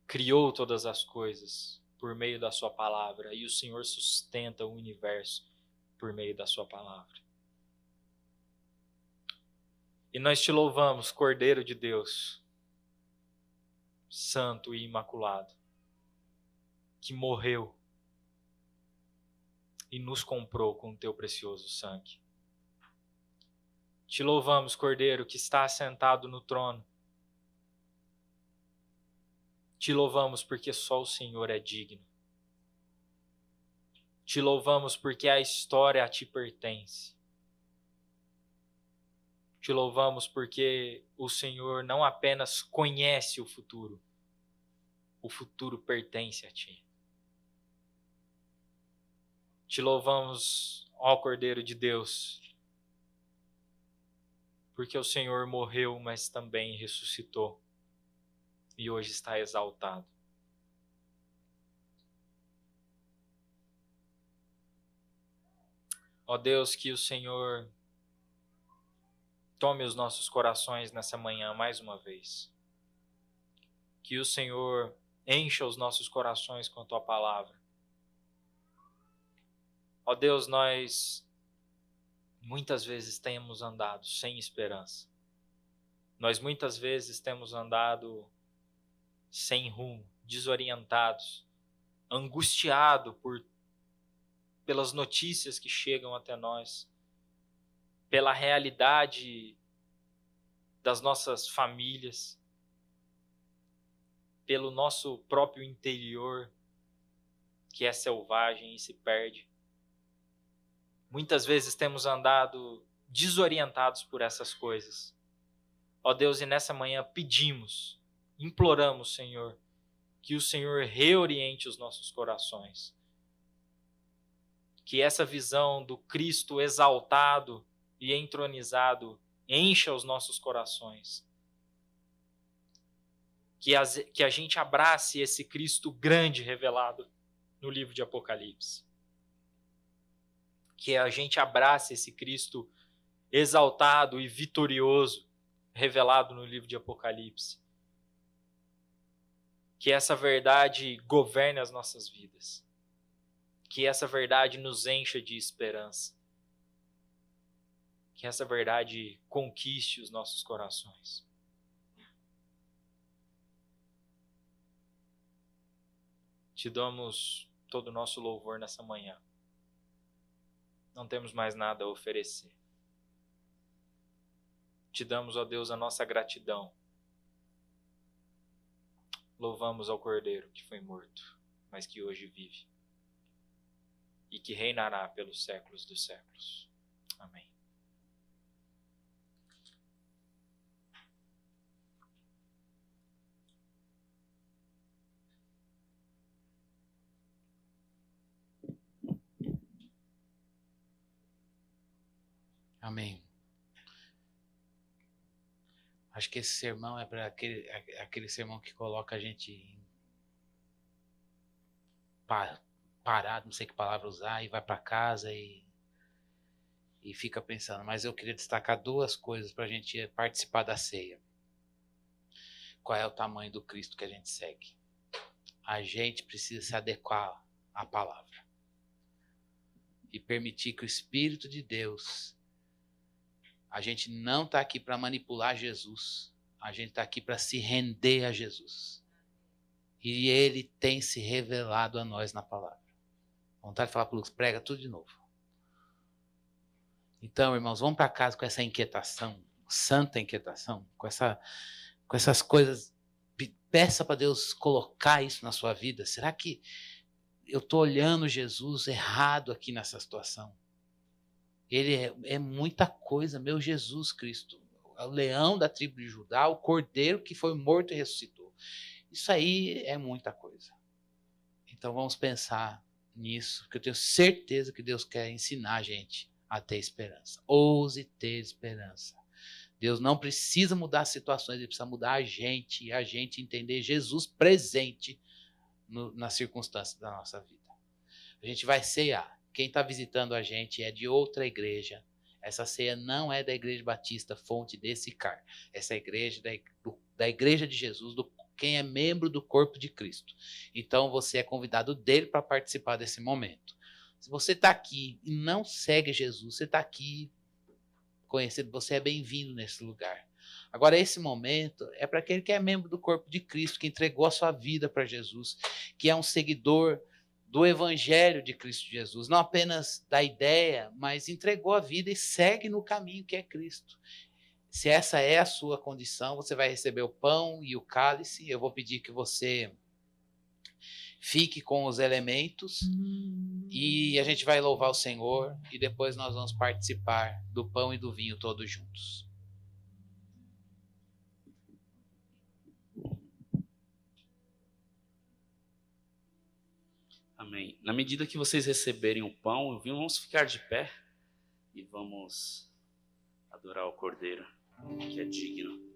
criou todas as coisas por meio da sua palavra e o Senhor sustenta o universo por meio da sua palavra. E nós te louvamos, Cordeiro de Deus, santo e imaculado, que morreu e nos comprou com o teu precioso sangue. Te louvamos, Cordeiro, que está assentado no trono. Te louvamos porque só o Senhor é digno. Te louvamos porque a história a ti pertence. Te louvamos porque o Senhor não apenas conhece o futuro pertence a ti. Te louvamos, ó Cordeiro de Deus, porque o Senhor morreu, mas também ressuscitou e hoje está exaltado. Ó Deus, que o Senhor tome os nossos corações nessa manhã mais uma vez. Que o Senhor encha os nossos corações com a tua palavra. Ó Deus, nós muitas vezes temos andado sem esperança. Nós muitas vezes temos andado sem rumo, desorientados, angustiados pelas notícias que chegam até nós, pela realidade das nossas famílias, pelo nosso próprio interior, que é selvagem e se perde. Muitas vezes temos andado desorientados por essas coisas. Ó Deus, e nessa manhã pedimos, imploramos, Senhor, que o Senhor reoriente os nossos corações. Que essa visão do Cristo exaltado e entronizado encha os nossos corações. Que a gente abrace esse Cristo grande revelado no livro de Apocalipse. Que a gente abrace esse Cristo exaltado e vitorioso revelado no livro de Apocalipse. Que essa verdade governe as nossas vidas. Que essa verdade nos encha de esperança. Que essa verdade conquiste os nossos corações. Te damos todo o nosso louvor nessa manhã. Não temos mais nada a oferecer. Te damos, ó Deus, a nossa gratidão. Louvamos ao Cordeiro que foi morto, mas que hoje vive. E que reinará pelos séculos dos séculos. Amém. Amém. Acho que esse sermão é para aquele sermão que coloca a gente parado, não sei que palavra usar, e vai para casa e fica pensando. Mas eu queria destacar duas coisas para a gente participar da ceia. Qual é o tamanho do Cristo que a gente segue? A gente precisa se adequar à palavra e permitir que o Espírito de Deus... A gente não está aqui para manipular Jesus. A gente está aqui para se render a Jesus. E Ele tem se revelado a nós na palavra. Vontade de falar para o Lucas, prega tudo de novo. Então, irmãos, vamos para casa com essa inquietação, santa inquietação, com essas coisas. Peça para Deus colocar isso na sua vida. Será que eu estou olhando Jesus errado aqui nessa situação. Ele é muita coisa, meu Jesus Cristo. O leão da tribo de Judá, o cordeiro que foi morto e ressuscitou. Isso aí é muita coisa. Então vamos pensar nisso, porque eu tenho certeza que Deus quer ensinar a gente a ter esperança. Ouse ter esperança. Deus não precisa mudar as situações, Ele precisa mudar a gente, e a gente entender Jesus presente nas circunstâncias da nossa vida. A gente vai ceiar. Quem está visitando a gente é de outra igreja. Essa ceia não é da Igreja Batista Fonte de Sicar. Essa igreja da Igreja de Jesus, quem é membro do corpo de Cristo. Então você é convidado dele para participar desse momento. Se você está aqui e não segue Jesus, você está aqui conhecido, você é bem-vindo nesse lugar. Agora, esse momento é para aquele que é membro do corpo de Cristo, que entregou a sua vida para Jesus, que é um seguidor do Evangelho de Cristo Jesus, não apenas da ideia, mas entregou a vida e segue no caminho que é Cristo. Se essa é a sua condição, você vai receber o pão e o cálice. Eu vou pedir que você fique com os elementos e a gente vai louvar o Senhor e depois nós vamos participar do pão e do vinho todos juntos. Amém. Na medida que vocês receberem o pão e o vinho, vamos ficar de pé e vamos adorar o Cordeiro, que é digno.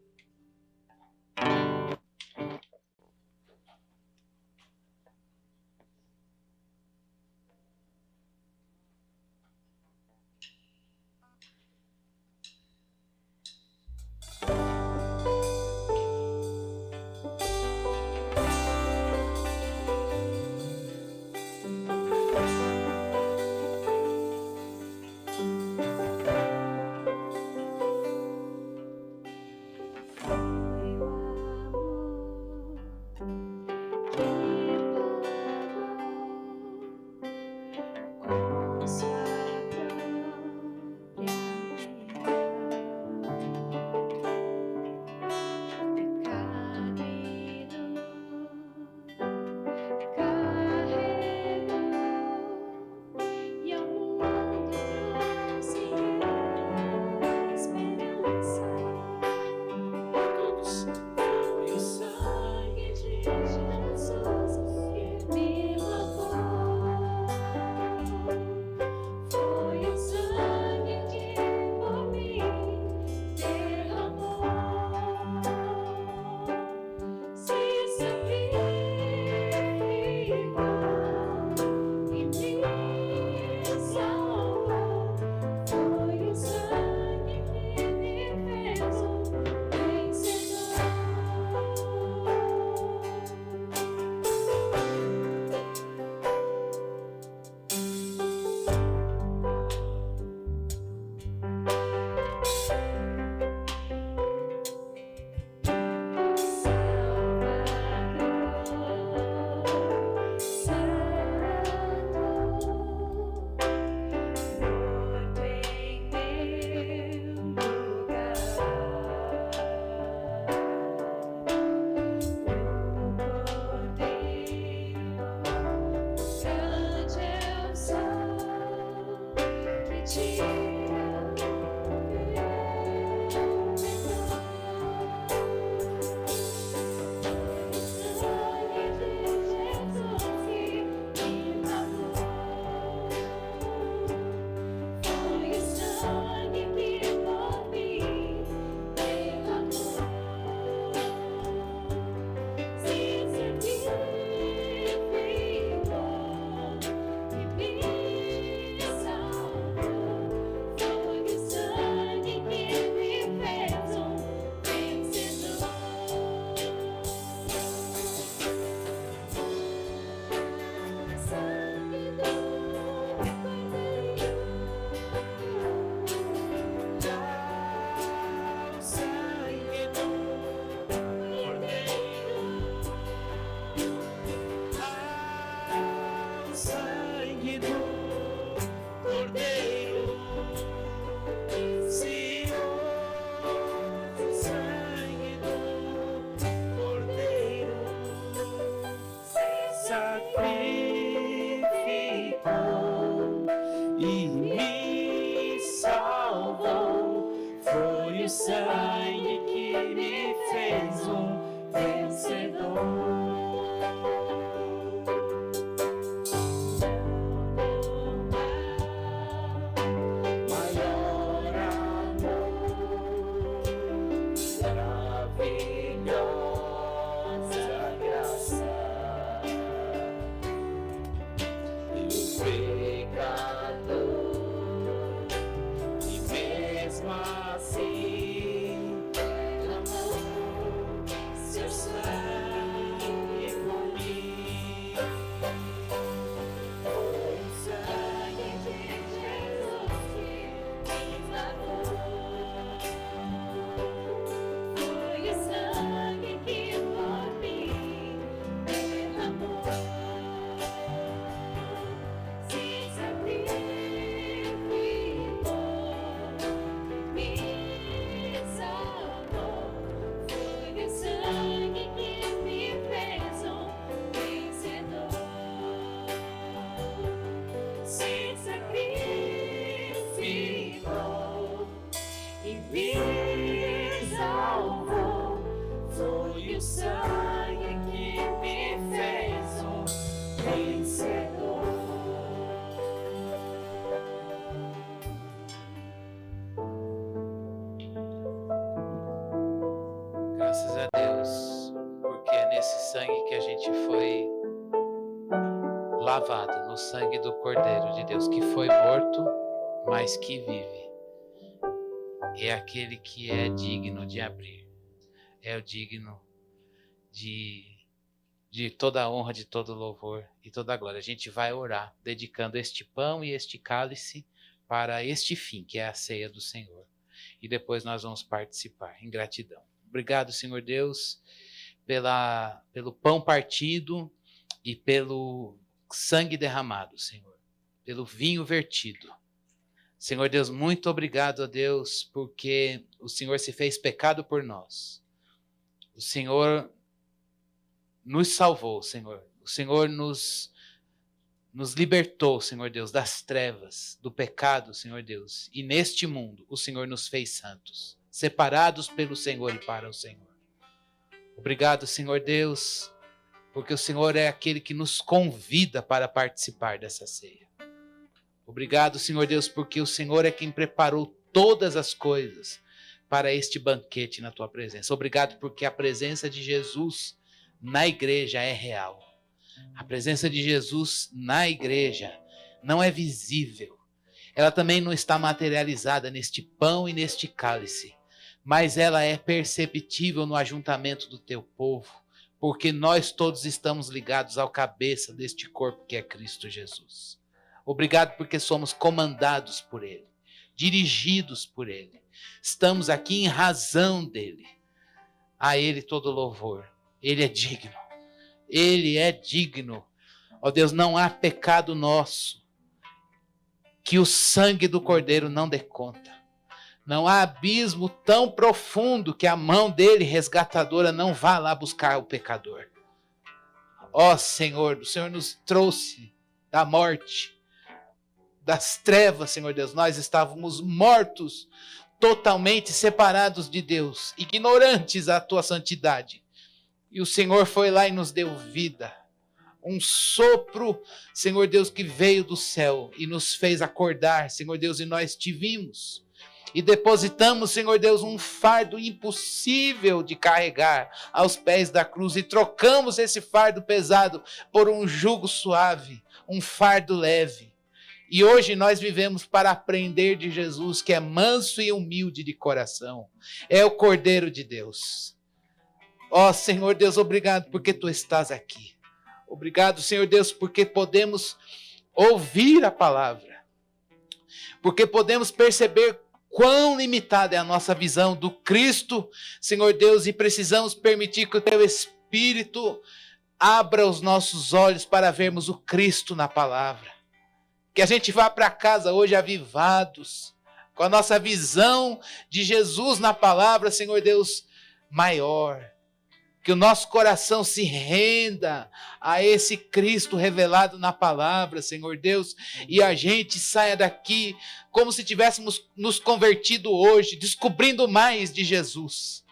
sangue que me fez um vencedor. Graças a Deus, porque é nesse sangue que a gente foi lavado, no sangue do Cordeiro de Deus, que foi morto, mas que vive. É aquele que é digno de abrir, é o digno de toda a honra, de todo louvor e toda a glória. A gente vai orar, dedicando este pão e este cálice para este fim, que é a ceia do Senhor. E depois nós vamos participar em gratidão. Obrigado, Senhor Deus, pelo pão partido e pelo sangue derramado, Senhor, pelo vinho vertido. Senhor Deus, muito obrigado a Deus, porque o Senhor se fez pecado por nós. O Senhor nos salvou, Senhor. O Senhor nos libertou, Senhor Deus, das trevas, do pecado, Senhor Deus. E neste mundo, o Senhor nos fez santos, separados pelo Senhor e para o Senhor. Obrigado, Senhor Deus, porque o Senhor é aquele que nos convida para participar dessa ceia. Obrigado, Senhor Deus, porque o Senhor é quem preparou todas as coisas para este banquete na tua presença. Obrigado porque a presença de Jesus na igreja é real. A presença de Jesus na igreja não é visível. Ela também não está materializada neste pão e neste cálice, mas ela é perceptível no ajuntamento do teu povo, porque nós todos estamos ligados ao cabeça deste corpo que é Cristo Jesus. Obrigado porque somos comandados por Ele, dirigidos por Ele. Estamos aqui em razão dEle. A Ele todo louvor. Ele é digno. Ele é digno. Ó Deus, não há pecado nosso que o sangue do Cordeiro não dê conta. Não há abismo tão profundo que a mão dele resgatadora não vá lá buscar o pecador. Ó Senhor, o Senhor nos trouxe da morte, das trevas, Senhor Deus. Nós estávamos mortos, totalmente separados de Deus, ignorantes da tua santidade. E o Senhor foi lá e nos deu vida. Um sopro, Senhor Deus, que veio do céu e nos fez acordar, Senhor Deus, e nós te vimos. E depositamos, Senhor Deus, um fardo impossível de carregar aos pés da cruz. E trocamos esse fardo pesado por um jugo suave, um fardo leve. E hoje nós vivemos para aprender de Jesus, que é manso e humilde de coração. É o Cordeiro de Deus. Ó Senhor Deus, obrigado porque tu estás aqui. Obrigado, Senhor Deus, porque podemos ouvir a palavra. Porque podemos perceber quão limitada é a nossa visão do Cristo, Senhor Deus, e precisamos permitir que o teu Espírito abra os nossos olhos para vermos o Cristo na palavra. Que a gente vá para casa hoje avivados, com a nossa visão de Jesus na palavra, Senhor Deus, maior. Que o nosso coração se renda a esse Cristo revelado na palavra, Senhor Deus, e a gente saia daqui como se tivéssemos nos convertido hoje, descobrindo mais de Jesus.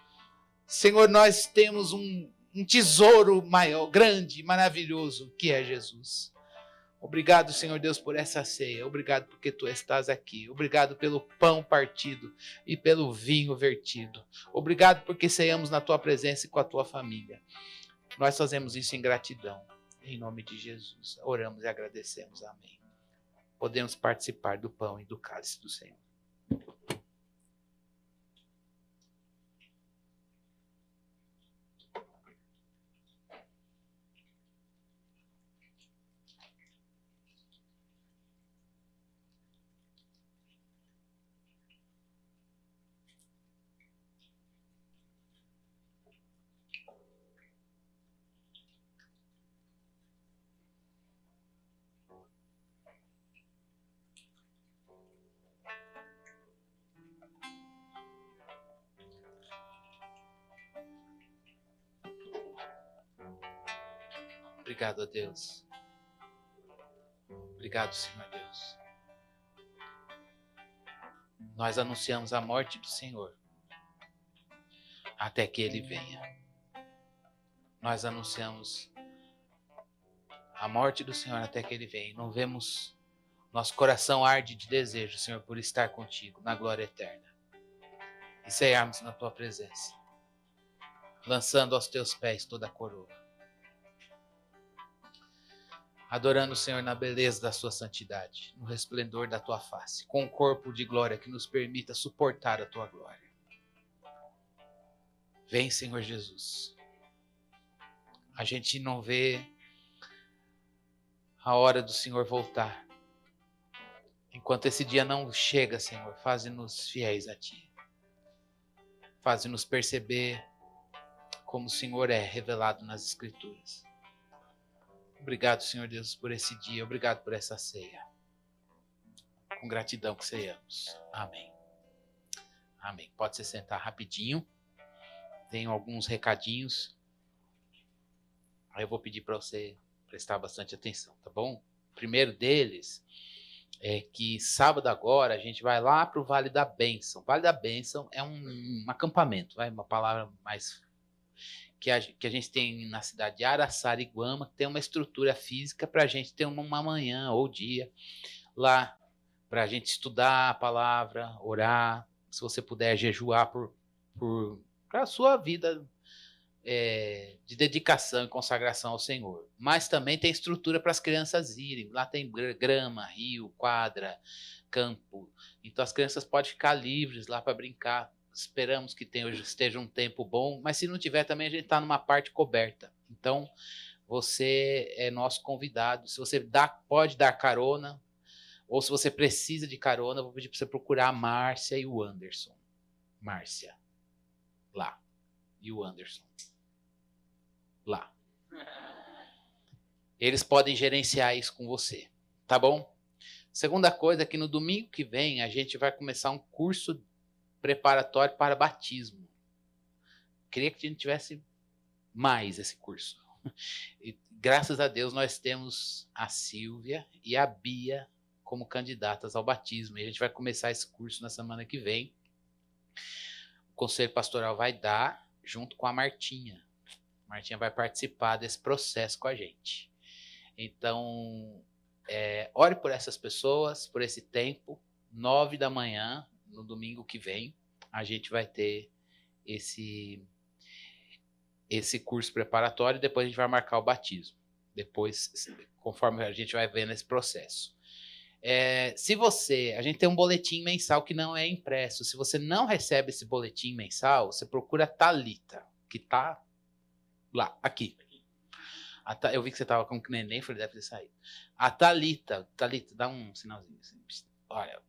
Senhor, nós temos um tesouro maior, grande, maravilhoso, que é Jesus. Obrigado, Senhor Deus, por essa ceia. Obrigado porque tu estás aqui. Obrigado pelo pão partido e pelo vinho vertido. Obrigado porque ceiamos na tua presença e com a tua família. Nós fazemos isso em gratidão. Em nome de Jesus. Oramos e agradecemos. Amém. Podemos participar do pão e do cálice do Senhor. Obrigado a Deus. Obrigado, Senhor Deus. Nós anunciamos a morte do Senhor até que Ele venha. nós anunciamos a morte do Senhor até que Ele venha. Não vemos, nosso coração arde de desejo, Senhor, por estar contigo na glória eterna. E ceiarmos na tua presença, lançando aos teus pés toda a coroa. Adorando o Senhor na beleza da sua santidade, no resplendor da tua face, com um corpo de glória que nos permita suportar a tua glória. Vem, Senhor Jesus. A gente não vê a hora do Senhor voltar. Enquanto esse dia não chega, Senhor, faze-nos fiéis a Ti. Faze-nos perceber como o Senhor é revelado nas Escrituras. Obrigado, Senhor Deus, por esse dia. Obrigado por essa ceia. Com gratidão que ceiamos. Amém. Amém. Pode se sentar rapidinho. Tenho alguns recadinhos. Aí eu vou pedir para você prestar bastante atenção, tá bom? O primeiro deles é que sábado agora a gente vai lá para o Vale da Bênção. Vale da Bênção é um acampamento, uma palavra mais... que a gente tem na cidade de Araçariguama, tem uma estrutura física para a gente ter uma manhã ou dia lá, para a gente estudar a palavra, orar, se você puder jejuar para a sua vida de dedicação e consagração ao Senhor. Mas também tem estrutura para as crianças irem. Lá tem grama, rio, quadra, campo. Então as crianças podem ficar livres lá para brincar. Esperamos que esteja um tempo bom, mas se não tiver também a gente está numa parte coberta. Então você é nosso convidado. Se você pode dar carona, ou se você precisa de carona, eu vou pedir para você procurar a Márcia e o Anderson. Márcia, lá. E o Anderson, lá. Eles podem gerenciar isso com você, tá bom? Segunda coisa é que no domingo que vem a gente vai começar um curso preparatório para batismo. Queria que a gente tivesse mais esse curso. E, graças a Deus nós temos a Silvia e a Bia como candidatas ao batismo. E a gente vai começar esse curso na semana que vem. O Conselho Pastoral vai dar junto com a Martinha. A Martinha vai participar desse processo com a gente. Então, ore por essas pessoas, por esse tempo. 9 da manhã, no domingo que vem, a gente vai ter esse curso preparatório e depois a gente vai marcar o batismo. Depois, conforme a gente vai vendo esse processo. A gente tem um boletim mensal que não é impresso. Se você não recebe esse boletim mensal, você procura a Thalita, que tá lá, aqui. Eu vi que você tava com o neném, falei, deve ter saído. A Thalita, dá um sinalzinho assim. Olha,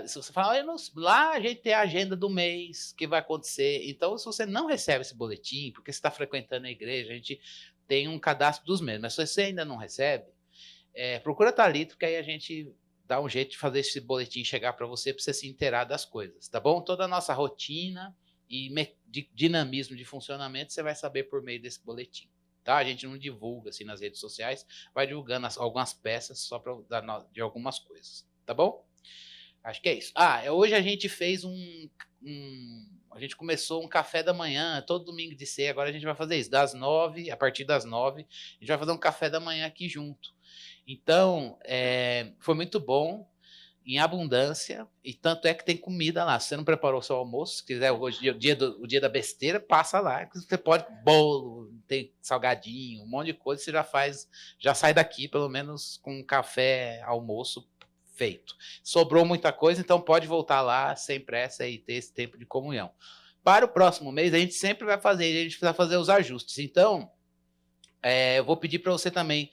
se você falar, lá a gente tem a agenda do mês, que vai acontecer. Então, se você não recebe esse boletim, porque você está frequentando a igreja, a gente tem um cadastro dos membros. Mas se você ainda não recebe, procura a Thalita, que aí a gente dá um jeito de fazer esse boletim chegar para você se inteirar das coisas, tá bom? Toda a nossa rotina e dinamismo de funcionamento você vai saber por meio desse boletim, tá? A gente não divulga assim nas redes sociais, vai divulgando algumas peças só para dar de algumas coisas, tá bom? Acho que é isso. Hoje a gente fez a gente começou um café da manhã, todo domingo de ceia, agora a gente vai fazer isso, a partir das 9, a gente vai fazer um café da manhã aqui junto. Então, foi muito bom, em abundância, e tanto é que tem comida lá. Se você não preparou o seu almoço, se quiser hoje o dia da besteira, passa lá. Você pode bolo, tem salgadinho, um monte de coisa, você já sai daqui, pelo menos com um café, almoço feito. Sobrou muita coisa, então pode voltar lá sem pressa e ter esse tempo de comunhão. Para o próximo mês, a gente sempre vai fazer, a gente precisa fazer os ajustes. Então, eu vou pedir para você também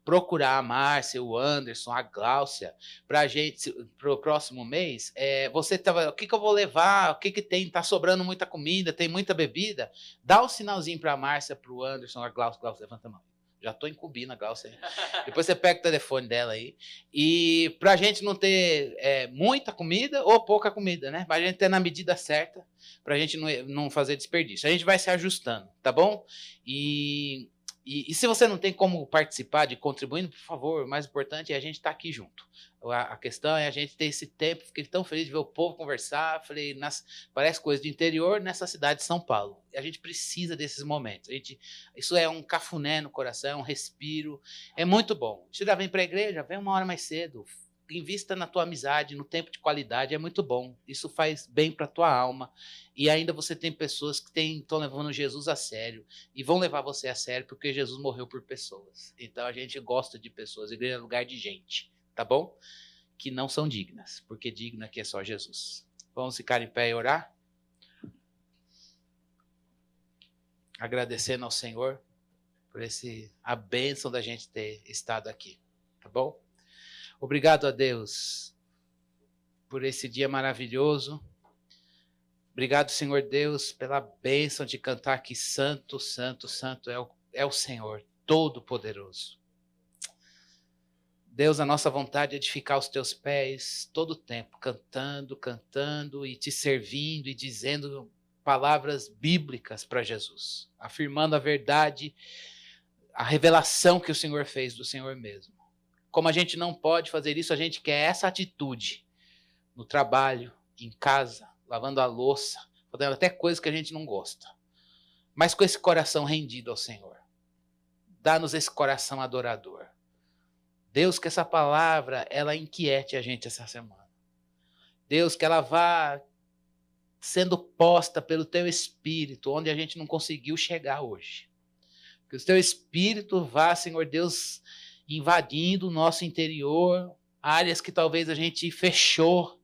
procurar a Márcia, o Anderson, a Gláucia, para a gente, para o próximo mês, o que eu vou levar, o que tem, tá sobrando muita comida, tem muita bebida, dá um sinalzinho para a Márcia, para o Anderson, a Gláucia, levanta a mão. Já estou incumbindo a Gláucia. Depois você pega o telefone dela aí. E para a gente não ter muita comida ou pouca comida, né? Para a gente ter na medida certa, para a gente não fazer desperdício. A gente vai se ajustando, tá bom? E E se você não tem como participar de contribuindo, por favor, o mais importante é a gente estar aqui junto. A questão é a gente ter esse tempo. Fiquei tão feliz de ver o povo conversar. Falei, parece coisa do interior nessa cidade de São Paulo. A gente precisa desses momentos. Isso é um cafuné no coração, é um respiro. É muito bom. Você já vem para a igreja, vem uma hora mais cedo. Invista na tua amizade, no tempo de qualidade, é muito bom. Isso faz bem para a tua alma. E ainda você tem pessoas que estão levando Jesus a sério e vão levar você a sério porque Jesus morreu por pessoas. Então a gente gosta de pessoas, igreja é lugar de gente, tá bom? Que não são dignas, porque digno aqui é só Jesus. Vamos ficar em pé e orar? Agradecendo ao Senhor por a bênção da gente ter estado aqui, tá bom? Obrigado a Deus por esse dia maravilhoso. Obrigado, Senhor Deus, pela bênção de cantar aqui santo, santo, santo é o Senhor, Todo-Poderoso. Deus, a nossa vontade é de ficar aos teus pés todo o tempo, cantando, cantando e te servindo e dizendo palavras bíblicas para Jesus, afirmando a verdade, a revelação que o Senhor fez do Senhor mesmo. Como a gente não pode fazer isso, a gente quer essa atitude no trabalho, em casa, lavando a louça, fazendo até coisas que a gente não gosta. Mas com esse coração rendido ao Senhor. Dá-nos esse coração adorador. Deus, que essa palavra, ela inquiete a gente essa semana. Deus, que ela vá sendo posta pelo teu Espírito, onde a gente não conseguiu chegar hoje. Que o teu Espírito vá, Senhor Deus, invadindo o nosso interior, áreas que talvez a gente fechou,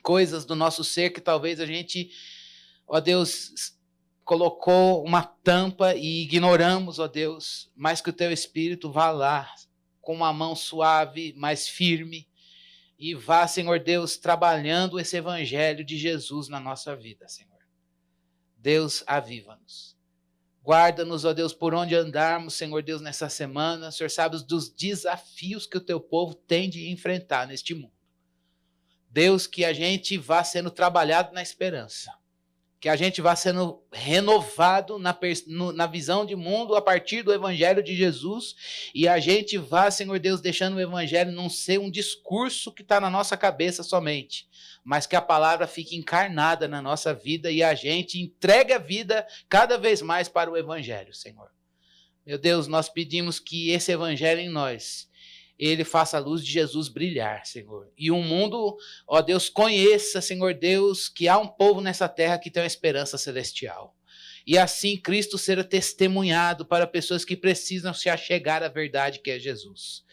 coisas do nosso ser que talvez a gente, ó Deus, colocou uma tampa e ignoramos, ó Deus, mas que o teu Espírito vá lá, com uma mão suave, mais firme, e vá, Senhor Deus, trabalhando esse evangelho de Jesus na nossa vida, Senhor. Deus, aviva-nos. Guarda-nos, ó Deus, por onde andarmos, Senhor Deus, nessa semana. O Senhor sabe dos desafios que o teu povo tem de enfrentar neste mundo. Deus, que a gente vá sendo trabalhado na esperança. Que a gente vá sendo renovado na visão de mundo a partir do Evangelho de Jesus. E a gente vá, Senhor Deus, deixando o Evangelho não ser um discurso que está na nossa cabeça somente, mas que a palavra fique encarnada na nossa vida e a gente entregue a vida cada vez mais para o Evangelho, Senhor. Meu Deus, nós pedimos que esse Evangelho em nós, ele faça a luz de Jesus brilhar, Senhor. E o mundo, ó Deus, conheça, Senhor Deus, que há um povo nessa terra que tem uma esperança celestial. E assim Cristo será testemunhado para pessoas que precisam se achegar à verdade que é Jesus.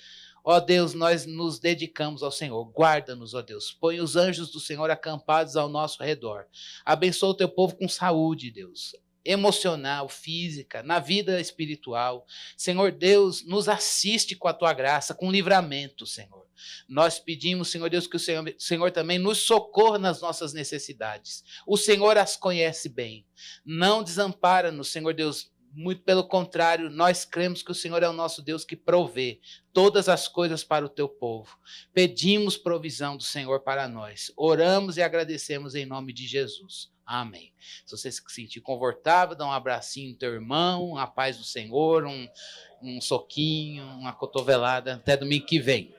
Ó Deus, nós nos dedicamos ao Senhor. Guarda-nos, ó Deus. Põe os anjos do Senhor acampados ao nosso redor. Abençoa o teu povo com saúde, Deus. Emocional, física, na vida espiritual. Senhor Deus, nos assiste com a tua graça, com livramento, Senhor. Nós pedimos, Senhor Deus, que o Senhor também nos socorra nas nossas necessidades. O Senhor as conhece bem. Não desampara-nos, Senhor Deus. Muito pelo contrário, nós cremos que o Senhor é o nosso Deus que provê todas as coisas para o teu povo. Pedimos provisão do Senhor para nós. Oramos e agradecemos em nome de Jesus. Amém. Se você se sentir confortável, dá um abracinho no teu irmão, a paz do Senhor, um soquinho, uma cotovelada. Até domingo que vem.